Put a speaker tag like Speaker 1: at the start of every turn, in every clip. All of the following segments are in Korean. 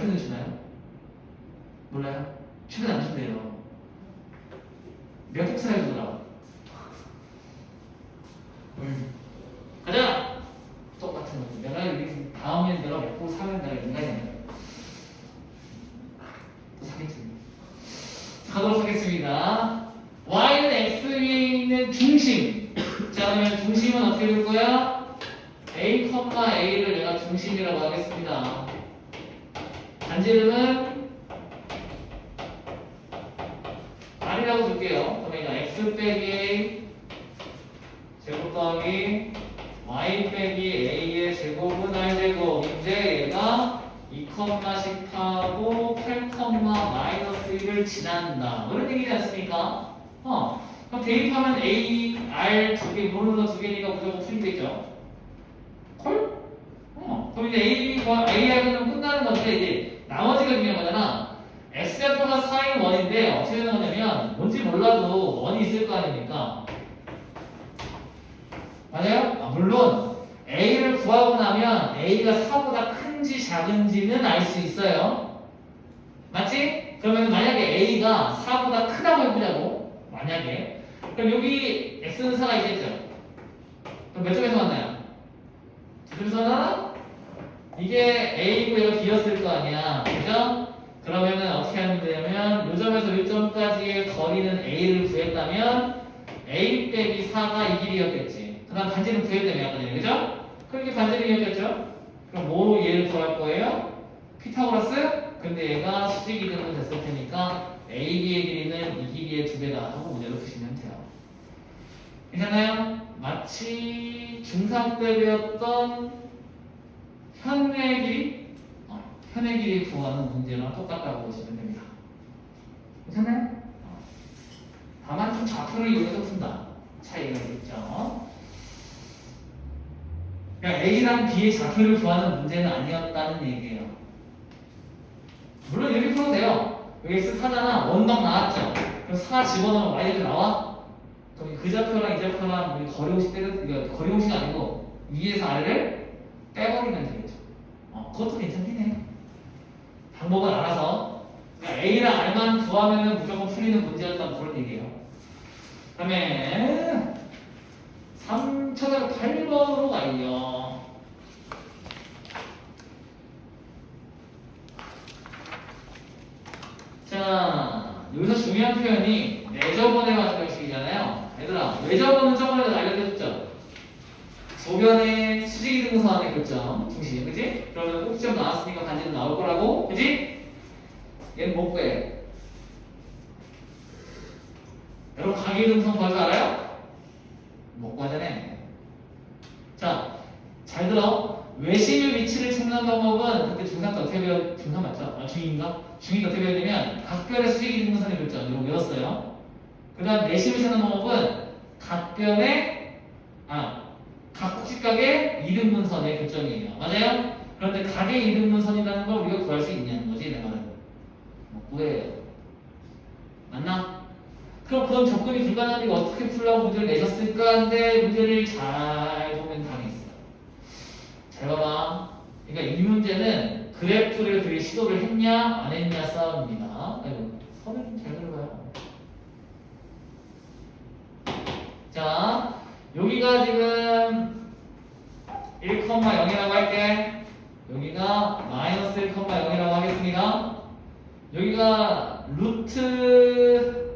Speaker 1: X는 주나요? 몰라요? 최근 안 준대요. 몇 복사해 주더라. 가자! 똑같은 거. 내가 다음엔 내가 몇 복 사면 내가 인간이야. 또 사겠지. 가도록 하겠습니다. Y는 X 위에 있는 중심. 자, 그러면 중심은 어떻게 될 거야? A, A를 내가 중심이라고 하겠습니다. 반지름은 R이라고 줄게요. 그러니까 X 빼기 A 제곱 더하기 Y 빼기 A의 제곱은 R제곱. 이제 얘가 2,10하고 8,-1을 지난다. 이런 얘기지 않습니까? 그럼 대입하면 A, R 두 개, 모르는 거 두 개니까 무조건 풀리겠죠? 콜? 그럼 이제 A와 AR은 끝나는 건데, 이제 나머지가 중요한 거잖아. X좌표가 4인 원인데, 어떻게 되는 거냐면, 뭔지 몰라도 원이 있을 거 아닙니까? 맞아요? 물론, A를 구하고 나면 A가 4보다 큰지 작은지는 알 수 있어요. 맞지? 그러면 만약에 A가 4보다 크다고 해보자고. 만약에. 그럼 여기 X는 4가 있겠죠? 그럼 몇 점에서 만나요? 두 점에서 만나? 이게 A고 얘가 B였을 거 아니야. 그죠? 그러면은 어떻게 하면 되냐면, 요 점에서 요 점까지의 거리는 A를 구했다면, A 빼기 4가 이 길이였겠지. 그 다음 반지름 구했다며, 아까 전에. 그죠? 그럼 이게 반지름이었겠죠? 그럼 뭐로 얘를 구할 거예요? 피타고라스? 근데 얘가 수직 이등분 됐을 테니까 AB의 길이는 이 길이의 2배다 하고 문제로 푸시면 돼요. 괜찮아요? 마치 중3 때 배웠던 현의 길이? 현의 길이 구하는 문제랑 똑같다고 보시면 됩니다. 괜찮아요? 다만 좀 좌표를 이용해서 푼다. 차이가 있죠. 그러니까 A랑 B의 좌표를 구하는 문제는 아니었다는 얘기예요. 물론 이렇게 풀어도 돼요. 여기 X 4잖아. 원방 나왔죠. 그럼 4 집어넣으면 Y가 나와? 그럼 그 좌표랑 이 좌표랑 거리공식 때려, 거리공식이 아니고 위에서 R을 빼버리면 되겠죠. 그것도 괜찮긴 해. 방법은 알아서. 그러니까 A랑 R만 구하면 무조건 풀리는 문제였다는 그런 얘기예요. 그 다음에 3,8번으로 가요. 자, 여기서 중요한 표현이 내저번에 맞은 형식이잖아요. 얘들아, 외저번은 저번에도 알려드렸죠? 소변의 수직이 등선의 교점, 중심, 그치? 그러면 꼭지점 나왔으니까 반지름 나올 거라고, 그치? 얘는 못 구해. 여러분, 각이등선 구할 줄 알아요? 못 구하잖아요. 자, 잘 들어. 외심의 위치를 찾는 방법은 그때 중3 때 어떻게 배워? 중3 맞죠? 중2인가? 중2 때 어떻게 배워야 되면 각변의 수직이 등분선의 교점 이거 외웠어요. 그 다음 내심을 찾는 방법은 각국직각의 이등분선의 교점이에요. 맞아요? 그런데 각의 이등분선이라는 걸 우리가 구할 수 있냐는 거지 내 말은. 못 구해요. 맞나? 그럼 그건 접근이 불가능하니까 어떻게 풀려고 문제를 내셨을까 하는데 문제를 잘 보면 답이 있어요. 잘 봐봐. 그러니까 이 문제는 그래프를 그릴 시도를 했냐 안 했냐 싸움입니다. 아이고, 선을 좀 잘 들어봐요. 자, 여기가 지금 1,0이라고 할게. 여기가 마이너스 1,0이라고 하겠습니다. 여기가 루트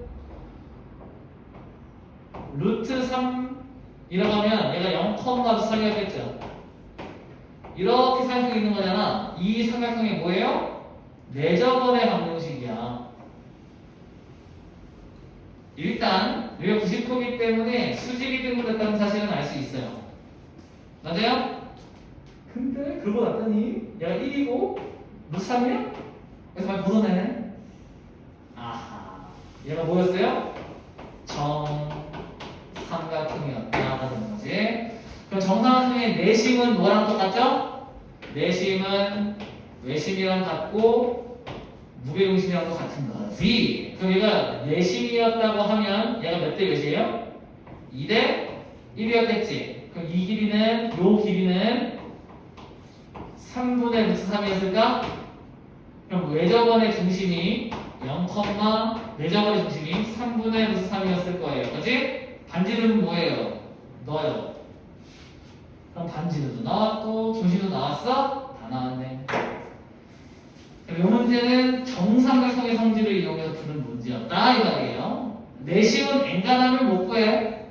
Speaker 1: 3이라고 하면 얘가 0,3이었겠죠. 이렇게 삼각형이 있는 거잖아. 이 삼각형이 뭐예요? 내저번의 방정식이야. 일단 여기가 90도이기 때문에 수직이 등분됐다는 사실은 알 수 있어요. 맞아요? 근데 그러고 났더니 얘가 1이고 루트 3이야? 그래서 많이 벗어내. 아하, 얘가 뭐였어요? 정삼각형이었다 하는 거지. 그럼 정삼각형의 내심은 뭐랑 똑같죠? 내심은 외심이랑 같고 무게중심이랑도 같은 거지. 그럼 얘가 내심이었다고 하면 얘가 몇 대 몇이에요? 2대 1이었겠지. 그럼 이 길이는 요 길이는 3분의 루트 3이었을까? 그럼 외접원의 중심이 0, 내접원의 중심이 3분의 루트 3이었을 거예요. 그지? 반지름은 뭐예요? 넣어요. 그럼 반지름도 나왔고 중심도 나왔어? 다 나왔네. 이 문제는 정삼각형의 성질을 이용해서 푸는 문제였다 이 말이에요. 내심은 엔간하면 못 구해.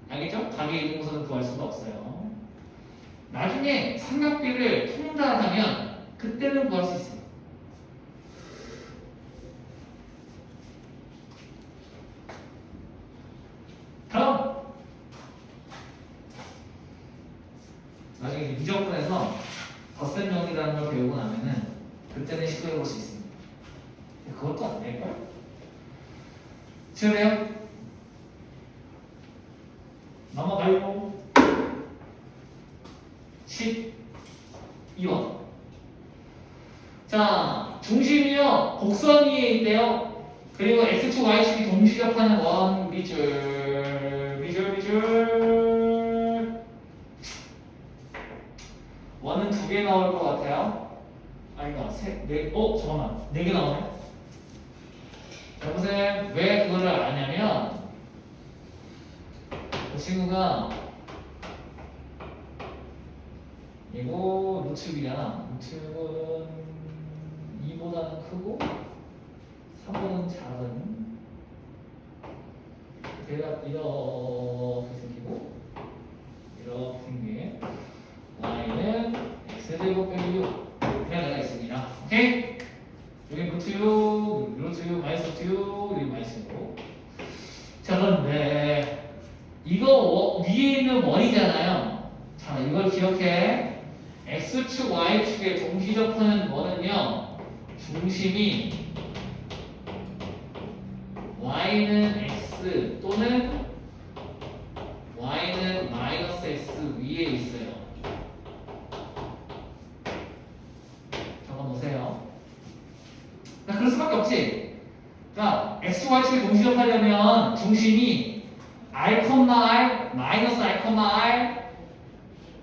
Speaker 1: 알겠죠? 각의 이동선을 구할 수가 없어요. 나중에 삼각비를 통달하면 그때는 구할 수 있어요. 그럼 나중에 미적분에서 덧셈 정리라는 걸 배우고 나면은 그때는 시도해 볼 수 있습니다. 그것도 안 될걸? 지금요? 넘어가요. 12번. 자, 중심이요 곡선 위에 있대요. 그리고 x축 y축이 동시접하는 원 미줄. 원은 2개 나올 것 같아요. 아닌가? 잠깐만. 4개 나오네. 여보세요? 왜 그거를 아냐면 그 친구가 이거 루축이잖아. 루축은 2보다는 크고 3보다는 작은 대략 이렇게 생기고 이렇게 생긴 y는 x제곱 빼기 6 이렇게 나가 있습니다. 오케이? 여기 루트 6, 루트 6, 마이너스 6, 여기 마이너스 6. 자, 그런데 이거 위에 있는 원이잖아요. 자, 이걸 기억해. x축, y축에 동시접하는 원은요, 중심이 y는 x 또는 y는 마이너스 x 위에 있어요. 잠깐 보세요. 그럴 수밖에 없지. 그러니까 x축, y축에 동시접하려면 중심이 r, r, 마이너스 r, r,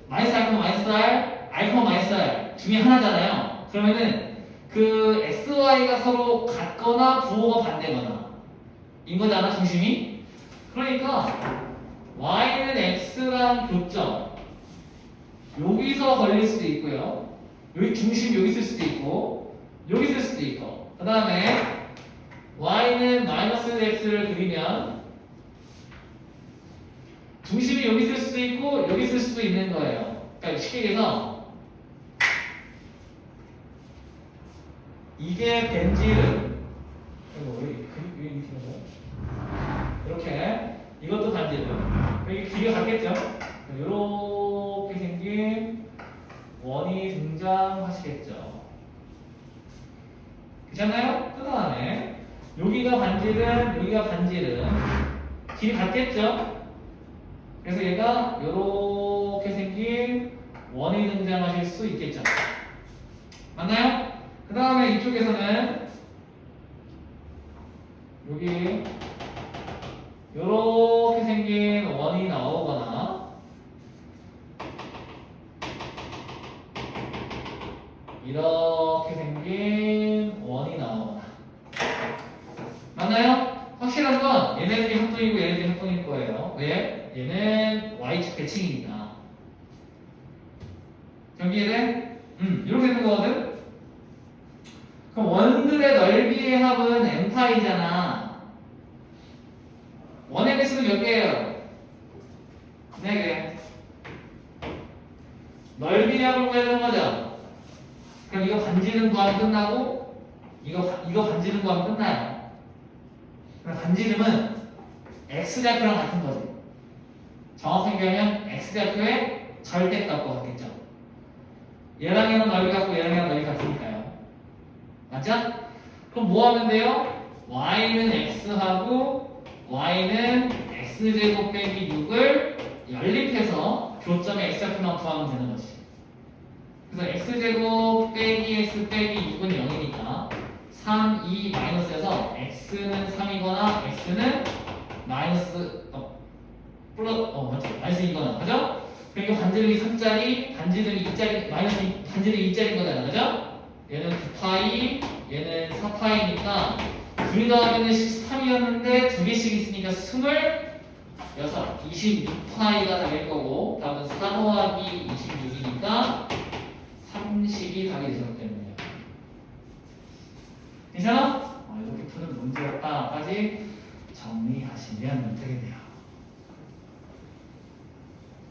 Speaker 1: 마이너스 r, 마이너스 r, r, 마이너스 r 중에 하나잖아요. 그러면은 그 x, y가 서로 같거나 부호가 반대거나 인 거잖아, 중심이. 그러니까 y는 x랑 교점 여기서 걸릴 수도 있고요. 여기 중심 여기 있을 수도 있고 여기 있을 수도 있고. 그 다음에 y는 마이너스 x를 그리면 중심이 여기 있을 수도 있고 여기 있을 수도 있는 거예요. 그러니까 쉽게 얘기해서 이게 반지름. 이렇게 이것도 반지름. 여기 길이가 같겠죠? 이렇게 생긴 원이 등장하시겠죠. 괜찮나요? 그 다음에 여기가 반지름, 여기가 반지름. 길이 같겠죠? 그래서 얘가 이렇게 생긴 원이 등장하실 수 있겠죠. 맞나요? 그 다음에 이쪽에서는 여기 이렇게 생긴 원이 나오거나 이렇게 생긴 원이 나오거나. 맞나요? 확실한 건 얘네들이 합동이고 얘네들이 합동일 거예요. 왜? 얘는 y축 대칭이니까. 경기에 이렇게 되는 거거든? 그럼 원들의 넓이의 합은 n파이잖아. 원의 개수는 몇 개예요? 4개. 넓이의 합을 구하는 거죠? 그럼 이거 반지름 구하면 끝나고 이거 반지름 구하면 끝나요. 그럼 반지름은 x좌표랑 같은 거지. 정확하게 얘기하면 x좌표의 절대값과 같겠죠. 얘랑 얘랑 넓이 같고 얘랑 얘랑 넓이 같으니까요. 맞죠? 그럼 뭐 하면 돼요? y는 x하고 y는 x제곱 빼기 6을 연립해서 교점의 x좌표만 구하면 되는 거지. 그래서 x제곱 빼기 x 빼기 6은 0이니까 3, 2, 마이너스에서 x는 3이거나 x는 마이너스 맞죠? 마이너스 2거나 그죠? 그러니까 반지름이 3짜리, 반지름이 2짜리, 마이너스 2, 반지름이 2짜리인 거잖아, 그죠? 얘는 9파이, 얘는 4파이니까 둘 다 하면은 13이었는데 두 개씩 있으니까 26파이가 될 거고 답은 4 더하기 26이니까 30이 답이 되셨기 때문이에요. 괜찮아? 이렇게 푸는 문제였다까지 정리하시면 되겠네요.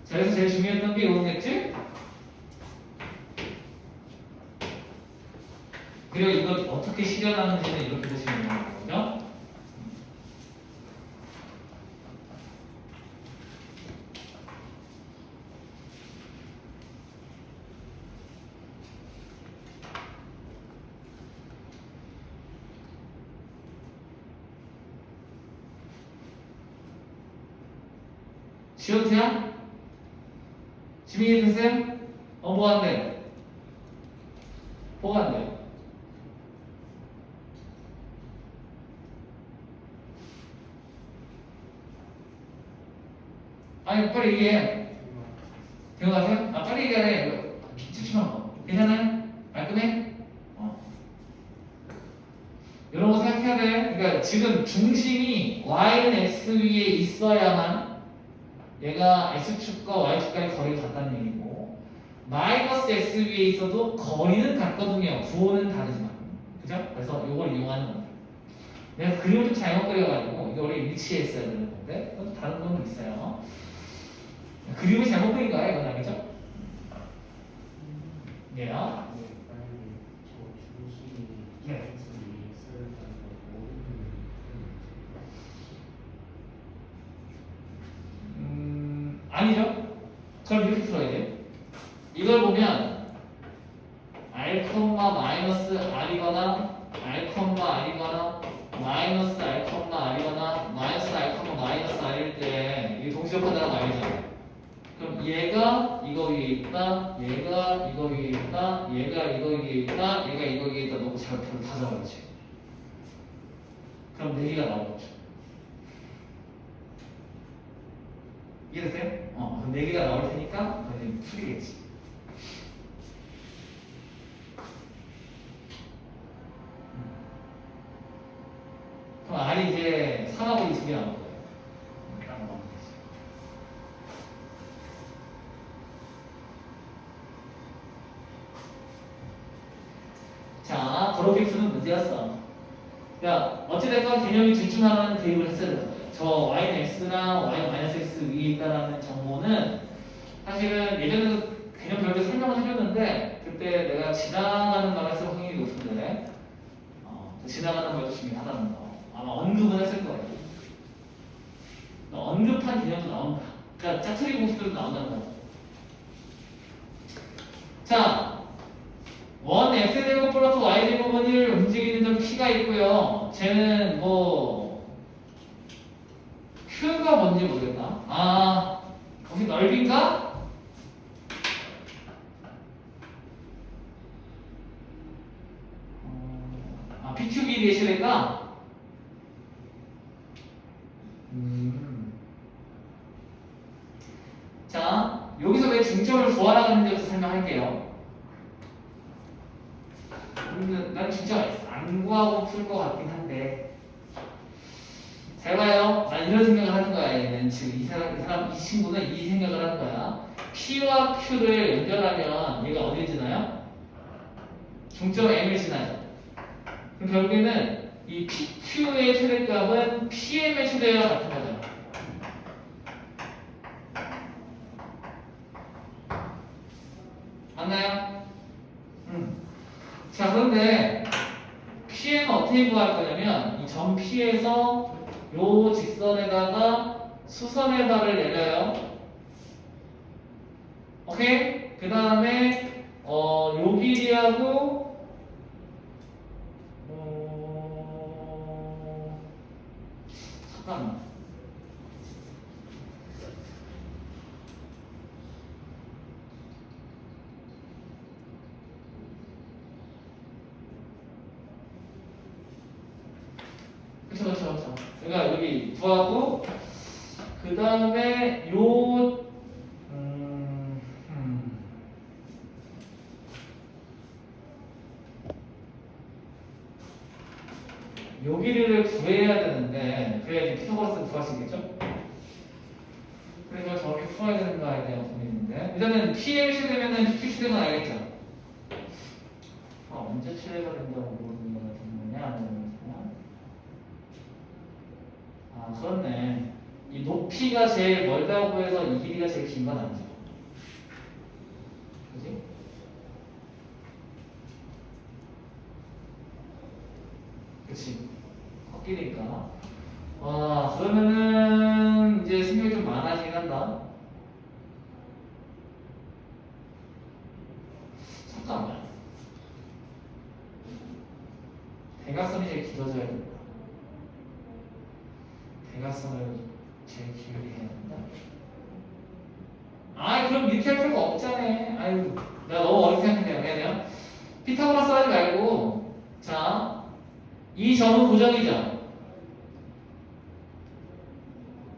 Speaker 1: 자, 그래서 제일 중요했던 게 이거겠지? 그리고 이걸 어떻게 실현하는지는 이렇게 보시면 되는 거죠. 시오트야? 지민이 선생? 뭐 한대? 뭐가 안 돼? 아니 빨리 얘기해. 대화 가세요? 빨리 얘기하래. 집중만 거. 괜찮아요? 말끔해? 이런 거 생각해야 돼. 그러니까 지금 중심이 y는 x 위에 있어야만 얘가 x축과 y축과의 거리가 같다는 얘기고 마이너스 x 위에 있어도 거리는 같거든요. 구호는 다르지만. 그죠? 그래서 이걸 이용하는 겁니다. 내가 그림을 좀 잘못 그려가지고 이게 원래 일치했어야 되는 건데 다른 부분도 있어요. 그림을 잘못 그린 거야 이건 아니죠? 예요. 네. 아니죠? 그럼 이렇게 풀어야 돼. 이걸 보면 r, 마이너스 r이거나 r, r이거나 마이너스 r, r이거나 마이너스 r, 마이너스 r일 때 이게 동시역한다는 거 알죠? 그럼 얘가 이거 위에 있다, 얘가 이거 위에 있다, 얘가 이거 위에 있다, 얘가 이거 위에 있다 놓고 좌표를 다 잡아야지. 그럼 4개가 나오겠죠. 이해됐어요? 그럼 4개가 나올 테니까 그냥 풀이겠지. 그럼 R이 이제 3하고 2 두 개 나올 거예요. 딱 나오면 되지. 자, 그렇게 푸는 문제였어. 야, 어찌됐건 개념이 둘 중 하나는 대입을 했어야 되는 거예요. 저 y는 x나 y-x 위에 있다라는 정보는 사실은 예전에도 개념 별로 설명을 해줬는데 그때 내가 지나가는 말을 했을 확률이 높은데 지나가는 말도 중요하다는 거 아마 언급은 했을 거예요. 언급한 개념도 나온다. 그러니까 짜투리 공식들도 나온다는 거죠. 자, 1 x제곱 플러스 y제곱을 움직이는 점 p가 있고요. 쟤는 뭐 q가 뭔지 모르겠다. 혹시 넓이인가? PQ 길이의 실외가? 자, 여기서 왜 중점을 부활하는지부터 설명할게요. 난 중점 안 구하고 풀 것 같긴 한데 잘 봐요. 난 이런 생각을 하는 거야. 얘는 지금 이 친구는 이 생각을 하는 거야. P와 Q를 연결하면 얘가 어디를 지나요? 중점 M을 지나죠. 그럼 결국에는 이 PQ의 최대값은 PM의 최대와 같은 거죠. 맞나요? 자, 그런데 PM은 어떻게 구할 거냐면 이 점 P에서 요 직선에다가 수선의 발을 내려요. 오케이? 그 다음에 요 길이하고 잠깐만. 그쵸. 그러니까 여기 구하고 그 다음에 요 요 길이를 구해야 되는데 그래야지 피타고라스를 구할 수 있겠죠? 그래서 저렇게 풀어야 되는가에 대한 고민인데 일단은 PLC 되면은 QC 되면 알겠죠? 언제 출애가 된다고 모르는 거 같은 거냐? 아니면 그렇네. 이 높이가 제일 멀다고 해서 이 길이가 제일 긴 건 아니죠. 그지? 그치? 꺾이니까. 와, 그러면은 이제 생각이 좀 많아지긴 한다. 잠깐만. 대각선이 제일 길어져야 된다. 대각선을 제일 길게 해야 된다. 아이, 그럼 이렇게 할 필요가 없잖아. 아유, 내가 너무 어렵게 생각해요. 그냥 피타고라스 하지 말고, 자, 이 점은 고정이죠.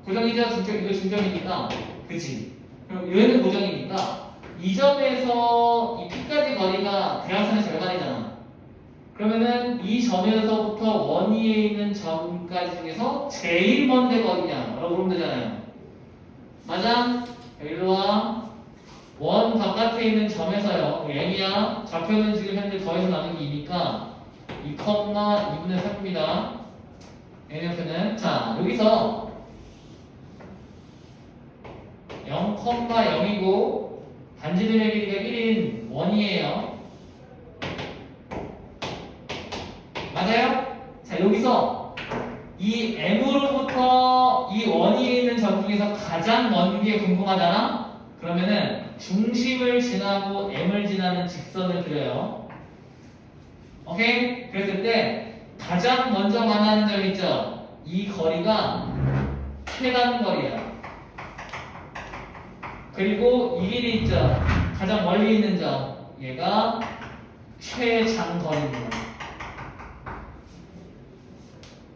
Speaker 1: 고정이죠. 중점, 이거 중점이니까, 그치? 그럼 얘는 고정이니까 이 점에서 이 P까지 거리가 대각선의 절반이잖아. 그러면은 이 점에서부터 원 위에 있는 점까지 중에서 제일 먼데 거리냐? 라고 그러면 되잖아요. 맞아? 여기로 와. 원 바깥에 있는 점에서요. M이야. 좌표는 지금 현재 더해서 나눈 게 2니까 2, 2분의 3입니다. N옆에는. 자, 여기서 0,0이고 반지름의 길이가 1인 원이에요. 맞아요? 자, 여기서 이 M으로부터 이 원위에 있는 점 중에서 가장 먼 게 궁금하잖아? 그러면은 중심을 지나고 M을 지나는 직선을 그려요. 오케이? 그랬을 때 가장 먼저 만나는 점 있죠? 이 거리가 최단 거리야. 그리고 이 길이 있죠? 가장 멀리 있는 점. 얘가 최장거리입니다.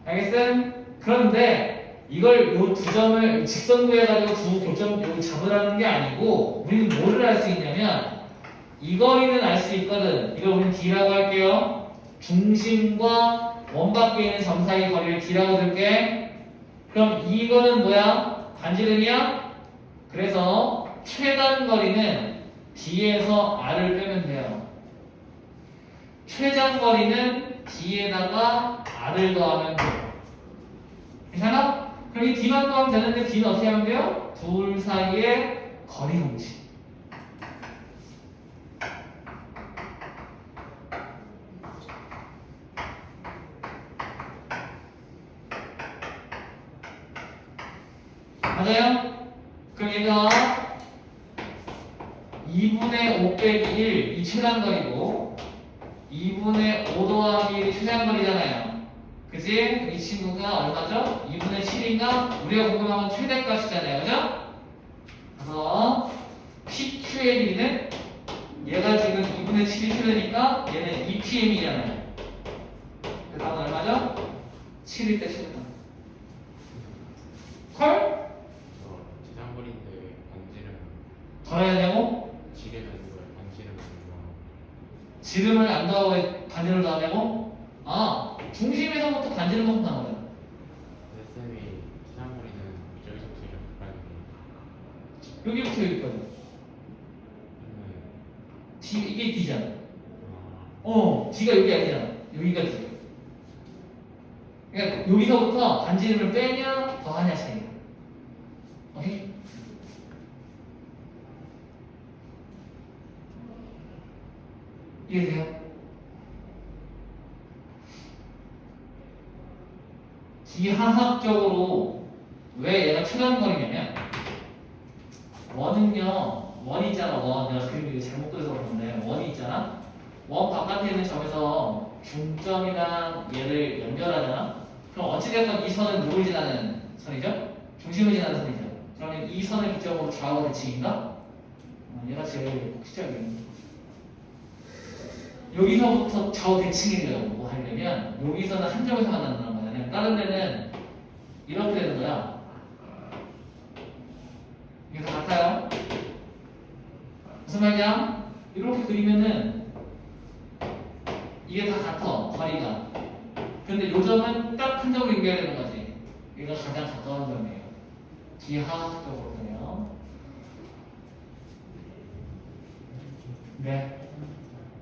Speaker 1: 알겠음? 그런데 이걸 요 두 점을 직선 구해가지고 두 교점 여기 잡으라는 게 아니고 우리는 뭐를 알 수 있냐면 이 거리는 알 수 있거든. 이걸 우리는 D라고 할게요. 중심과 원 밖에 있는 점 사이 거리를 D라고 들게. 그럼 이거는 뭐야? 반지름이야? 그래서 최단 거리는 D에서 R을 빼면 돼요. 최장 거리는 D에다가 R을 더하면 돼요. 괜찮아? 그럼 이 D만 더하면 되는데 D는 어떻게 하면 돼요? 둘 사이의 거리 공식. 맞아요? 그럼 얘가 2분의 5 빼기 1, 이 최단거리고 2분의 5 더하기 1이 최단거리잖아요. 그지? 이 친구가 얼마죠? 2분의 7인가? 우리가 궁금한 건 최대값이잖아요. 그죠? 그래서 PQ의 길이는 얘가 지금 2분의 7이 최대니까 얘는 2PM이잖아요. 그 다음은 얼마죠? 7일 때 최대값. 콜?
Speaker 2: 지상거리인데 왜 반지름
Speaker 1: 더 해야 되냐고?
Speaker 2: 지게 되는 거예요? 반지름 되는 거.
Speaker 1: 지름을 안 더하고 반지름을 더하냐고? 아, 중심에서부터 반지름만큼 나와요.
Speaker 2: 쌤이 지상거리는 여기서부터 이렇게 가야 되니까.
Speaker 1: 여기부터 여기까지. D, 이게 D잖아. D가 여기 아니잖아. 여기가 D. 그러니까 여기서부터 반지름을 빼냐 더하냐 차이. 오케이? 이해돼요? 기하학적으로 왜 얘가 최단거리냐면 원은요, 원이 있잖아. 원 내가 그림 이거 잘못 그려서 그러는데 원이 있잖아. 원 바깥에 있는 점에서 중점이랑 얘를 연결하잖아. 그럼 어찌됐건 이 선은 누굴 지나는 선이죠? 중심을 지나는 선이죠. 그러면 이 선을 기점으로 좌우가 대칭인가? 얘가 제일 시작이에요. 여기서부터 좌우 대칭이라고 하려면 여기서는 한 점에서 만난다는 거잖아요. 다른 데는 이렇게 되는 거야. 이게 다 같아요. 무슨 말이야? 이렇게 그리면은 이게 다 같아. 거리가. 근데 요 점은 딱 한 점을 이겨야 되는 거지. 얘가 가장 가까운 점이에요. 기하학적으로 보면. 네.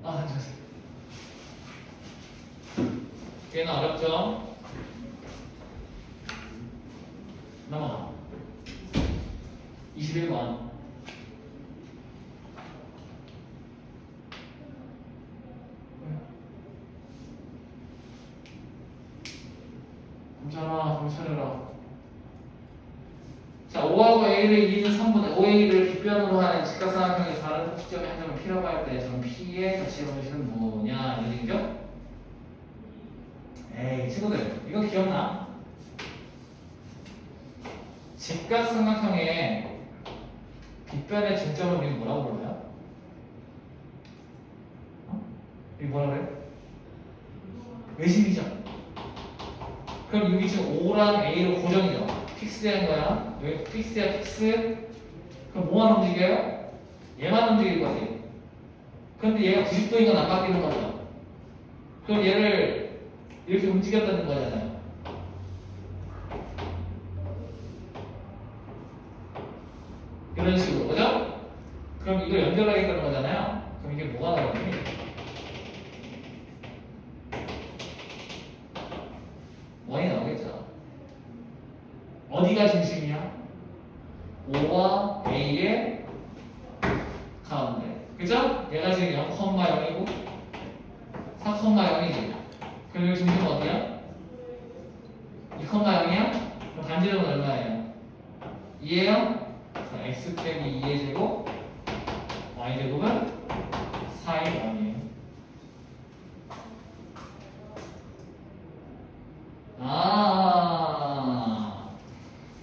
Speaker 1: 아, 좋습니다. 얘는 어렵죠? 넘어가. 21번. 괜찮아, 정찰해라. 자, 5하고 A를 이기는 3분의 5A를 빗변으로 하는 직각삼각형의 다른 특징점의 한 점을 P라고 할 때 저는 P의 가치 방식은 뭐냐 이런 얘기죠? 에이 친구들 이거 기억나? 직각삼각형의 빗변의 중점을 우리는 뭐라고 불러요? 이게 뭐라 그래? 외심이죠. 그럼 여기 지금 O랑 A로 고정이죠. 픽스된 거야. 여기 픽스야 픽스. 그럼 뭐만 움직여요? 얘만 움직일 거지. 근데 얘가 90도인 건 안 바뀌는 거죠. 그럼 얘를 이렇게 움직였다는 거잖아요. 이런 식으로, 그죠? 그럼 이걸 연결하겠다는 거잖아요. 그럼 이게 뭐가 나오니? 원이 나오겠죠. 어디가 중심이야? O와 A의 가운데. 그죠? 얘가 지금 0,0이고 4,0이지. 그럼 여기 중심은 어디야? 2,0이야? 그럼 반지름은 얼마예요? 2예요? x 빼기 2의 제곱 y 제곱은 4의 0이에요.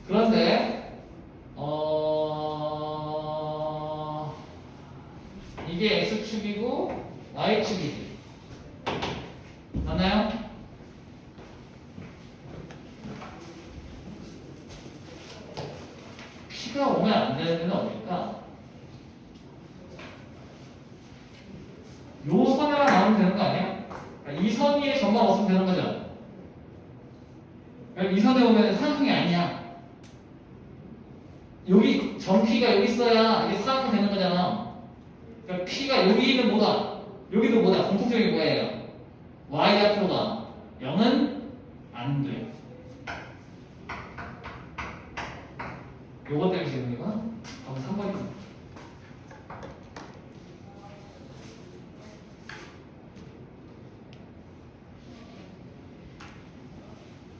Speaker 1: 그런데 이게 x축이고 y축이지. 맞나요? P가 오면 안 되는 데는 어딜까? 요 선에만 나오면 되는 거 아니야? 이 선 위에 점만 없으면 되는 거죠? 이 선에 오면 삼각형이 아니야. 여기 점 P가 여기 있어야 이게 삼각형 되는 거잖아. 그러니까 P가 여기는 뭐다? 여기도 뭐다? 공통점이 뭐예요? Y 앞으로가 0은 안 돼. 요거 때문에 질문이구나? 그럼 3번이구나.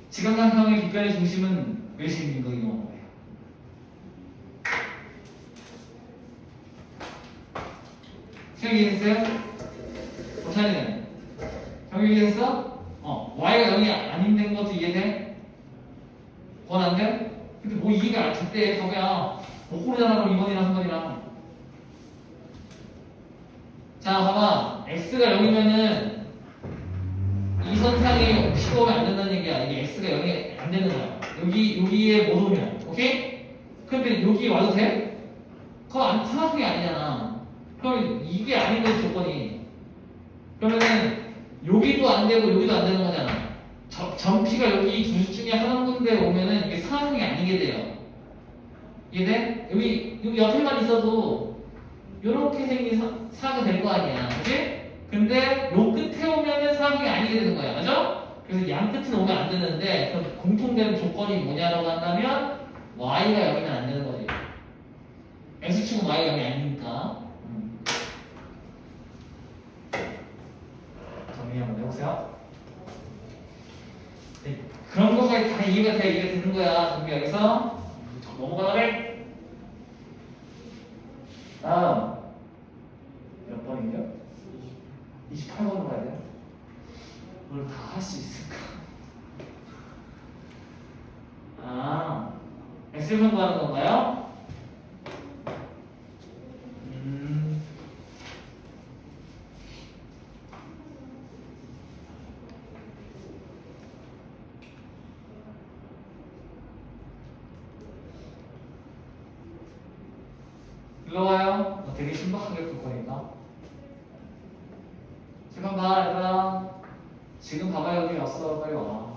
Speaker 1: 직각삼각형의 빗변의 중심은 몇인 거 이거 뭐예요? 생각 이해했어요? 고찬이는? 정리 이해했어? y가 0이 아닌 것도 이해돼? 그건 안 돼? 근데 뭐 이해가 안 돼? 그거야 못 고르잖아 그럼 2번이랑 3번이랑. 자 봐봐 x가 0이면은 이 선상에 P가 오면 안 된다는 얘기야. 이게 x가 0이 안 되는 거야. 여기에 못 오면 오케이? 근데 여기 와도 돼? 그거 안 삼각형이 아니잖아. 그럼 이게 아닌 거지 조건이. 그러면은 여기도 안 되고 여기도 안 되는 거잖아. 점 P가 여기 두 중에 한 군데 오면은 이게 삼각형이 아니게 돼요. 이해돼? 여기 옆에만 있어도 이렇게 생긴 사각이 될 거 아니야. 그치? 근데 요 끝에 오면은 삼각형이 아니게 되는 거야. 맞아? 그래서 양 끝은 오면 안 되는데 그럼 공통되는 조건이 뭐냐라고 한다면 y가 0이면 안 되는 거지. x축은 y가 0이 아니니까. 정리 한번 해보세요. 네, 그런 것까지 다 이해가 되는 거야. 그럼 여기서 넘어가래. 다음 몇 번이죠? 28번으로 가야 돼요? 그걸 다 할 수 있을까? X를 구하는 건가요? 일로 와요. 되게 신박하게 풀 거니까. 잠깐 봐, 얘들아. 지금 봐봐요. 여기 없어. 빨리 와.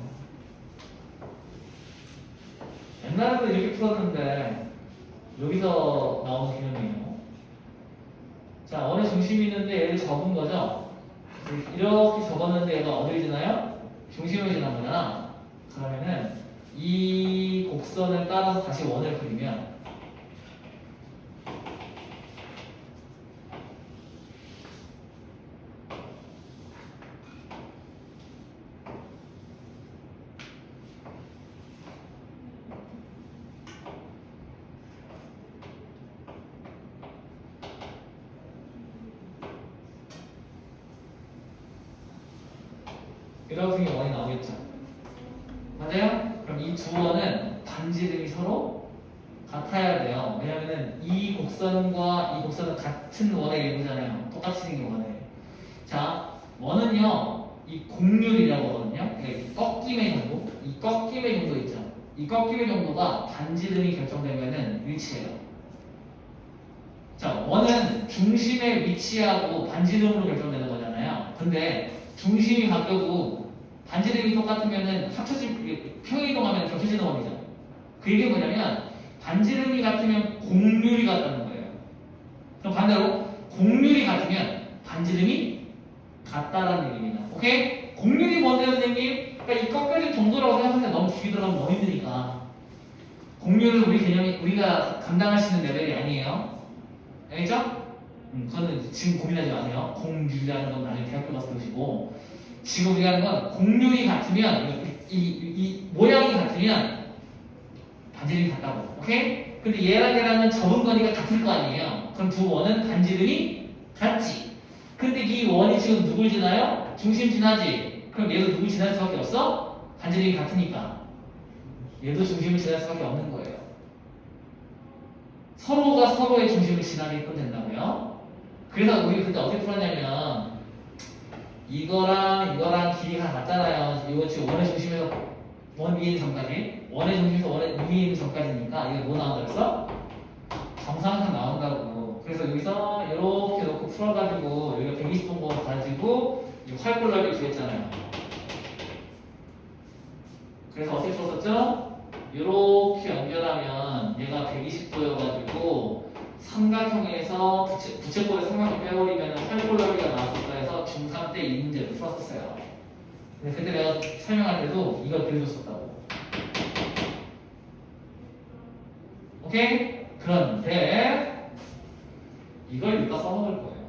Speaker 1: 옛날에도 이렇게 풀었는데 여기서 나오는 개념이에요. 자, 원의 중심이 있는데 얘를 접은 거죠? 이렇게 접었는데 얘가 어디를 지나요? 중심을 지난 거잖아. 그러면은 이 곡선을 따라서 다시 원을 그리면 이렇게 원이 나오겠죠. 맞아요? 그럼 이 두 원은 반지름이 서로 같아야 돼요. 왜냐면은 이 곡선과 이 곡선은 같은 원의 일부잖아요. 똑같이 생긴 원에. 자, 원은요, 이 곡률이라고 하거든요. 그러니까 이 꺾임의 정도, 이 꺾임의 정도 있죠. 이 꺾임의 정도가 반지름이 결정되면은 일치해요. 자, 원은 중심에 위치하고 반지름으로 결정되는 거잖아요. 근데 중심이 바뀌어도 반지름이 똑같으면은 평행이동하면 겹쳐지는 원이죠. 그 얘기는 뭐냐면 반지름이 같으면 곡률이 같다는 거예요. 그럼 반대로 곡률이 같으면 반지름이 같다라는 얘기입니다. 오케이? 곡률이 뭔데요, 선생님? 그러니까 이 꺾여진 정도라고 생각하면 너무 깊이 들어가면 너무 힘드니까. 곡률은 우리 개념이 우리가 감당할 수 있는 레벨이 아니에요. 알겠죠? 그거는 지금 고민하지 마세요. 곡률이라는 건 나중에 대학교 가서 배우시고, 지금 우리가 하는 건 곡률이 같으면 이 모양이 같으면 반지름이 같다고. 오케이? 근데 얘랑 얘랑은 접은 거니까 같을 거 아니에요. 그럼 두 원은 반지름이 같지. 근데 이 원이 지금 누굴 지나요? 중심 지나지. 그럼 얘도 누굴 지날 수밖에 없어? 반지름이 같으니까. 얘도 중심을 지날 수밖에 없는 거예요. 서로가 서로의 중심을 지나게끔 된다고요. 그래서 우리 그때 어떻게 풀었냐면 이거랑 길이가 같잖아요. 이거 지금 원의 중심에서 원 위에 있는 점까지, 원의 중심에서 원의 위에 있는 점까지니까 이게 뭐 나온다 그랬어? 정사각형 나온다고. 그래서 여기서 이렇게 놓고 풀어가지고 여기가 120도 가지고 활골라를 구했잖아요. 그래서 어떻게 풀었었죠? 이렇게 연결하면 얘가 120도여가지고 삼각형에서 부채꼴에 삼각형 빼버리면 활골라리가 나왔었다 해서 중3 때 이 문제를 풀었었어요. 근데 그때 내가 설명할 때도 이걸 그려줬었다고. 오케이? 그런데 이걸 이따 써먹을 거예요.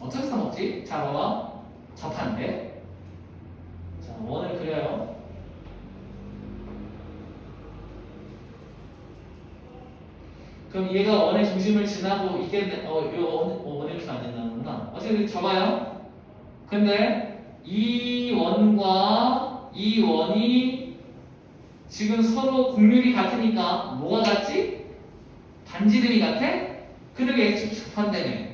Speaker 1: 어떻게 써먹지? 자, 봐봐. 접한데. 자, 원을 그려요. 그럼 얘가 원의 중심을 지나고 있겠네. 원의 중심 안 된다는구나. 어쨌든 접어요. 근데 이 원과 이 원이 지금 서로 곡률이 같으니까 뭐가 같지? 반지름이 같아? 근데 왜 X 접한다며?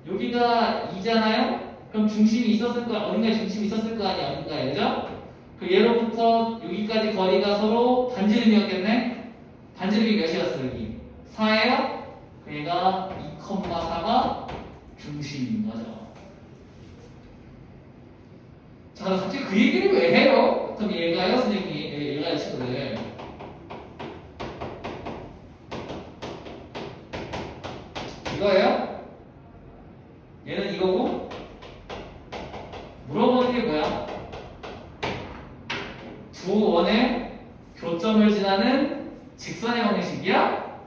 Speaker 1: 여기가 2잖아요? 그럼 중심이 있었을 거야. 어딘가에 중심이 있었을 거 아니야? 어딘가에, 그죠? 그 얘로부터 여기까지 거리가 서로 반지름이었겠네? 반지름이 몇이었어, 여기? 4예요? 얘가 2,4가 중심인 거죠. 자, 그럼 갑자기 그 얘기를 왜 해요? 그럼 얘가요, 선생님, 얘가 이 친구들. 이거예요? 얘는 이거고, 물어보는 게 뭐야? 두 원의 교점을 지나는 직선의 방식이야?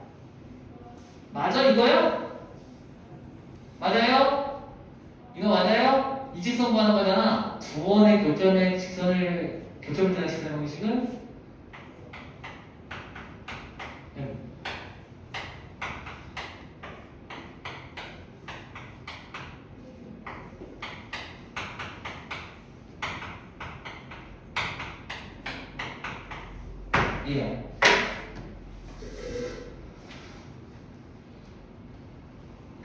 Speaker 1: 맞아, 이거요? 맞아요? 이거 맞아요? 이 직선 구하는 거잖아. 두 원의 교점을 지나는 직선의 방식은 예.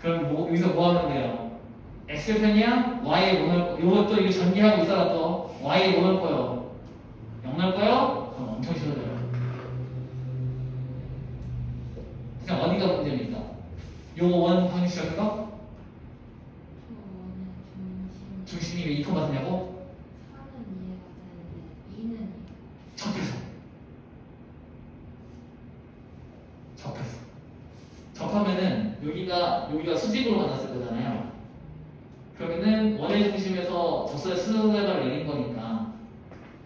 Speaker 1: 그럼 여기서 뭐 하면 돼요? X편이야? Y에 뭐 넣을 거? 이것도 이거 전개하고 있어라 또. Y에 뭐 넣을 거요? 0 넣을 거요? 그럼 엄청 쉬워져요. 그냥 어디가 문제입니까? 요 원 방식 적은 거? 중심이 왜 2컴마 되냐고?
Speaker 3: 4는 이해가 되는데 2는
Speaker 1: 접해서. 접해서. 접하면은 여기가 수직으로 만났을 거잖아요. 그러면은 원의 중심에서 적선의 수직을 내린 거니까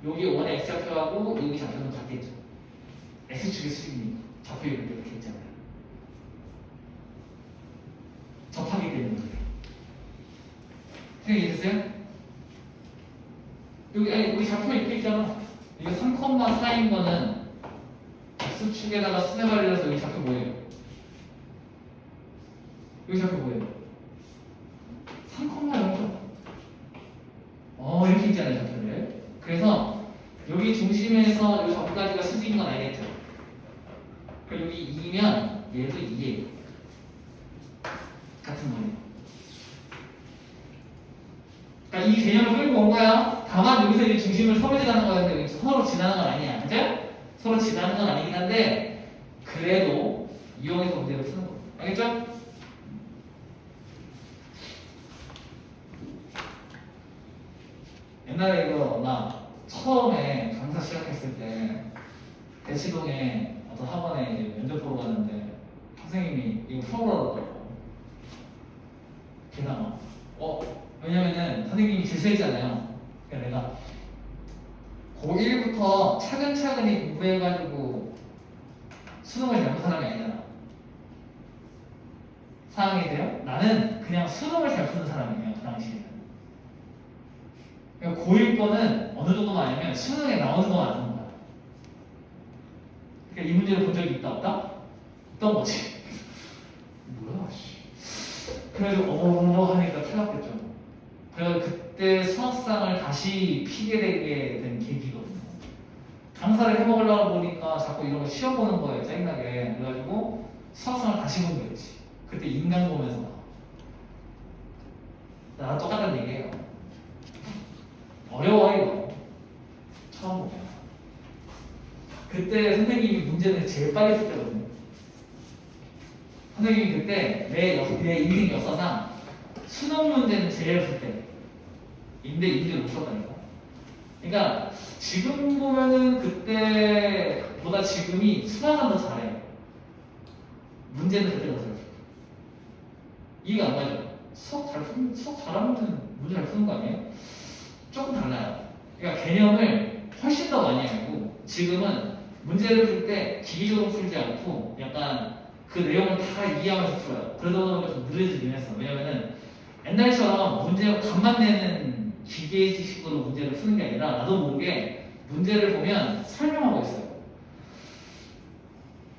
Speaker 1: 여기 원의 x좌표하고 여기 좌표는 같겠죠. x축의 수직이니까 좌표 이렇게 이렇게 있잖아요. 접하기 때문에 그래요. 생각이 됐어요? 여기 좌표 이렇게 있잖아. 이게 3,4인 거는 x축에다가 수직을 내려서 여기 좌표 뭐예요? 여기 좌표 뭐예요? 3,0죠. 이렇게 있잖아요, 좌표를. 그래서 여기 중심에서 이 좌표까지가 수직인 건 알겠죠? 그럼 여기 2면 얘도 2예요. 같은 거예요. 그러니까 이 개념을 끌고 온 거야. 다만 여기서 이제 중심을 서로 지나는 거였는데 서로 지나는 건 아니야. 그죠? 서로 지나는 건 아니긴 한데 그래도 이용해서 문제를 푸는 거. 알겠죠? 옛날에 이거 나 처음에 강사 시작했을 때 대치동에 어떤 학원에 이제 면접 보러 갔는데 선생님이 이거 풀어보라고 게다가 왜냐면은 선생님이 질서했잖아요. 그러니까 내가 고1부터 차근차근히 공부해가지고 수능을 잘 본 사람이 아니잖아. 상황이 돼요? 나는 그냥 수능을 잘 푸는 사람이에요. 그 당시에는. 그러니까 고1 거는 어느 정도만 아니면 수능에 나오는 거만 아는 거야. 그러니까 이 문제를 본 적이 있다 없다? 없던 거지. 뭐야 씨. 그래서 하니까 틀렸겠죠. 그래서 그때 수학상을 다시 피게 되게 된 계기거든요. 강사를 해먹으려고 보니까 자꾸 이런 거 시험 보는 거예요. 짜증나게. 그래가지고 수학상을 다시 본 거였지. 그때 인간 보면서 나랑 똑같은 얘기예요. 어려워 이거. 처음 보면. 그때 선생님이 문제는 제일 빨리 풀 때거든요. 선생님이 그때 내 인생 역사상 수능 문제는 제일 풀 때. 인제 못 풀었다니까. 그러니까 지금 보면은 그때보다 지금이 수학은 더 잘해요. 문제는 그때가 더 잘 풀어요. 이해가 안 가죠? 수학 잘하면 문제 잘 푸는 거 아니에요? 조금 달라요. 그러니까 개념을 훨씬 더 많이 알고 지금은 문제를 풀 때 기기적으로 풀지 않고 약간 그 내용을 다 이해하면서 풀어요. 그러다 보니까 좀 느려지긴 했어. 왜냐면은 옛날처럼 문제 감만 내는 기계식으로 문제를 푸는 게 아니라 나도 모르게 문제를 보면 설명하고 있어요.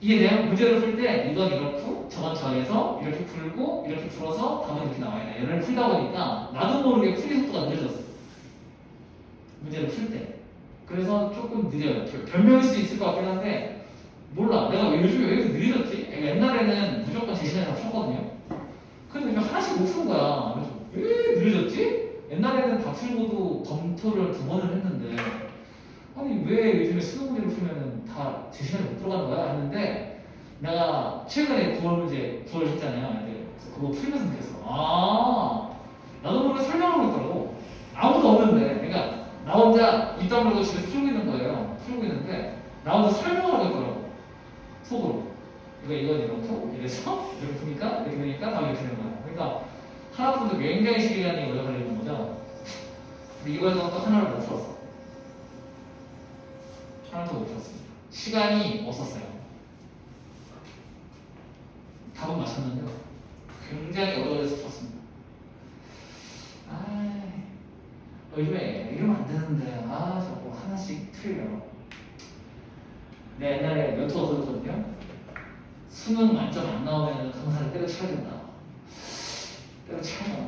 Speaker 1: 이해돼요? 문제를 풀 때 이건 이렇고 저건 저래서 이렇게 풀고 이렇게 풀어서 답은 이렇게 나와야 돼. 얘를 풀다 보니까 나도 모르게 풀이 속도가 늦어졌어. 문제를 풀 때. 그래서 조금 느려요. 변명일 수 있을 것 같긴 한데 몰라. 내가 요즘에 왜 이렇게 느려졌지? 옛날에는 무조건 제 시간에 다 풀었거든요. 근데 그냥 하나씩 못 푸는 거야. 그래서 왜 느려졌지? 옛날에는 다 풀고도 검토를 2번을 했는데 아니 왜 요즘에 수능 문제를 풀면은 다 제 시간에 못 들어가는 거야? 했는데 내가 최근에 9월 문제 9월 했잖아요. 그래서 그거 풀면서 느꼈어. 나도 모르게 설명하고 있더라고. 아무도 없는데 그러니까 나 혼자 입 다물고 집에서 풀고 있는 거예요. 풀고 있는데 나 혼자 설명하고 있더라고. 속으로. 이건 이렇고 이래서 이렇게 보니까 이렇게 되니까 다음에 이렇게 되는 거야. 그러니까 하나 푸는데 굉장히 시간이 오래 걸리는 거죠. 근데 이번에도 또 하나를 못 풀었어. 하나도 못 풀었습니다. 시간이 없었어요. 답은 맞췄는데 굉장히 어려워서 풀었습니다. 요즘에 이러면 안 되는데 자꾸 하나씩 틀려. 내 옛날에 면토가 그랬거든요. 수능 만점 안 나오면 강사를 때려쳐야 된다. 때려쳐야 된다.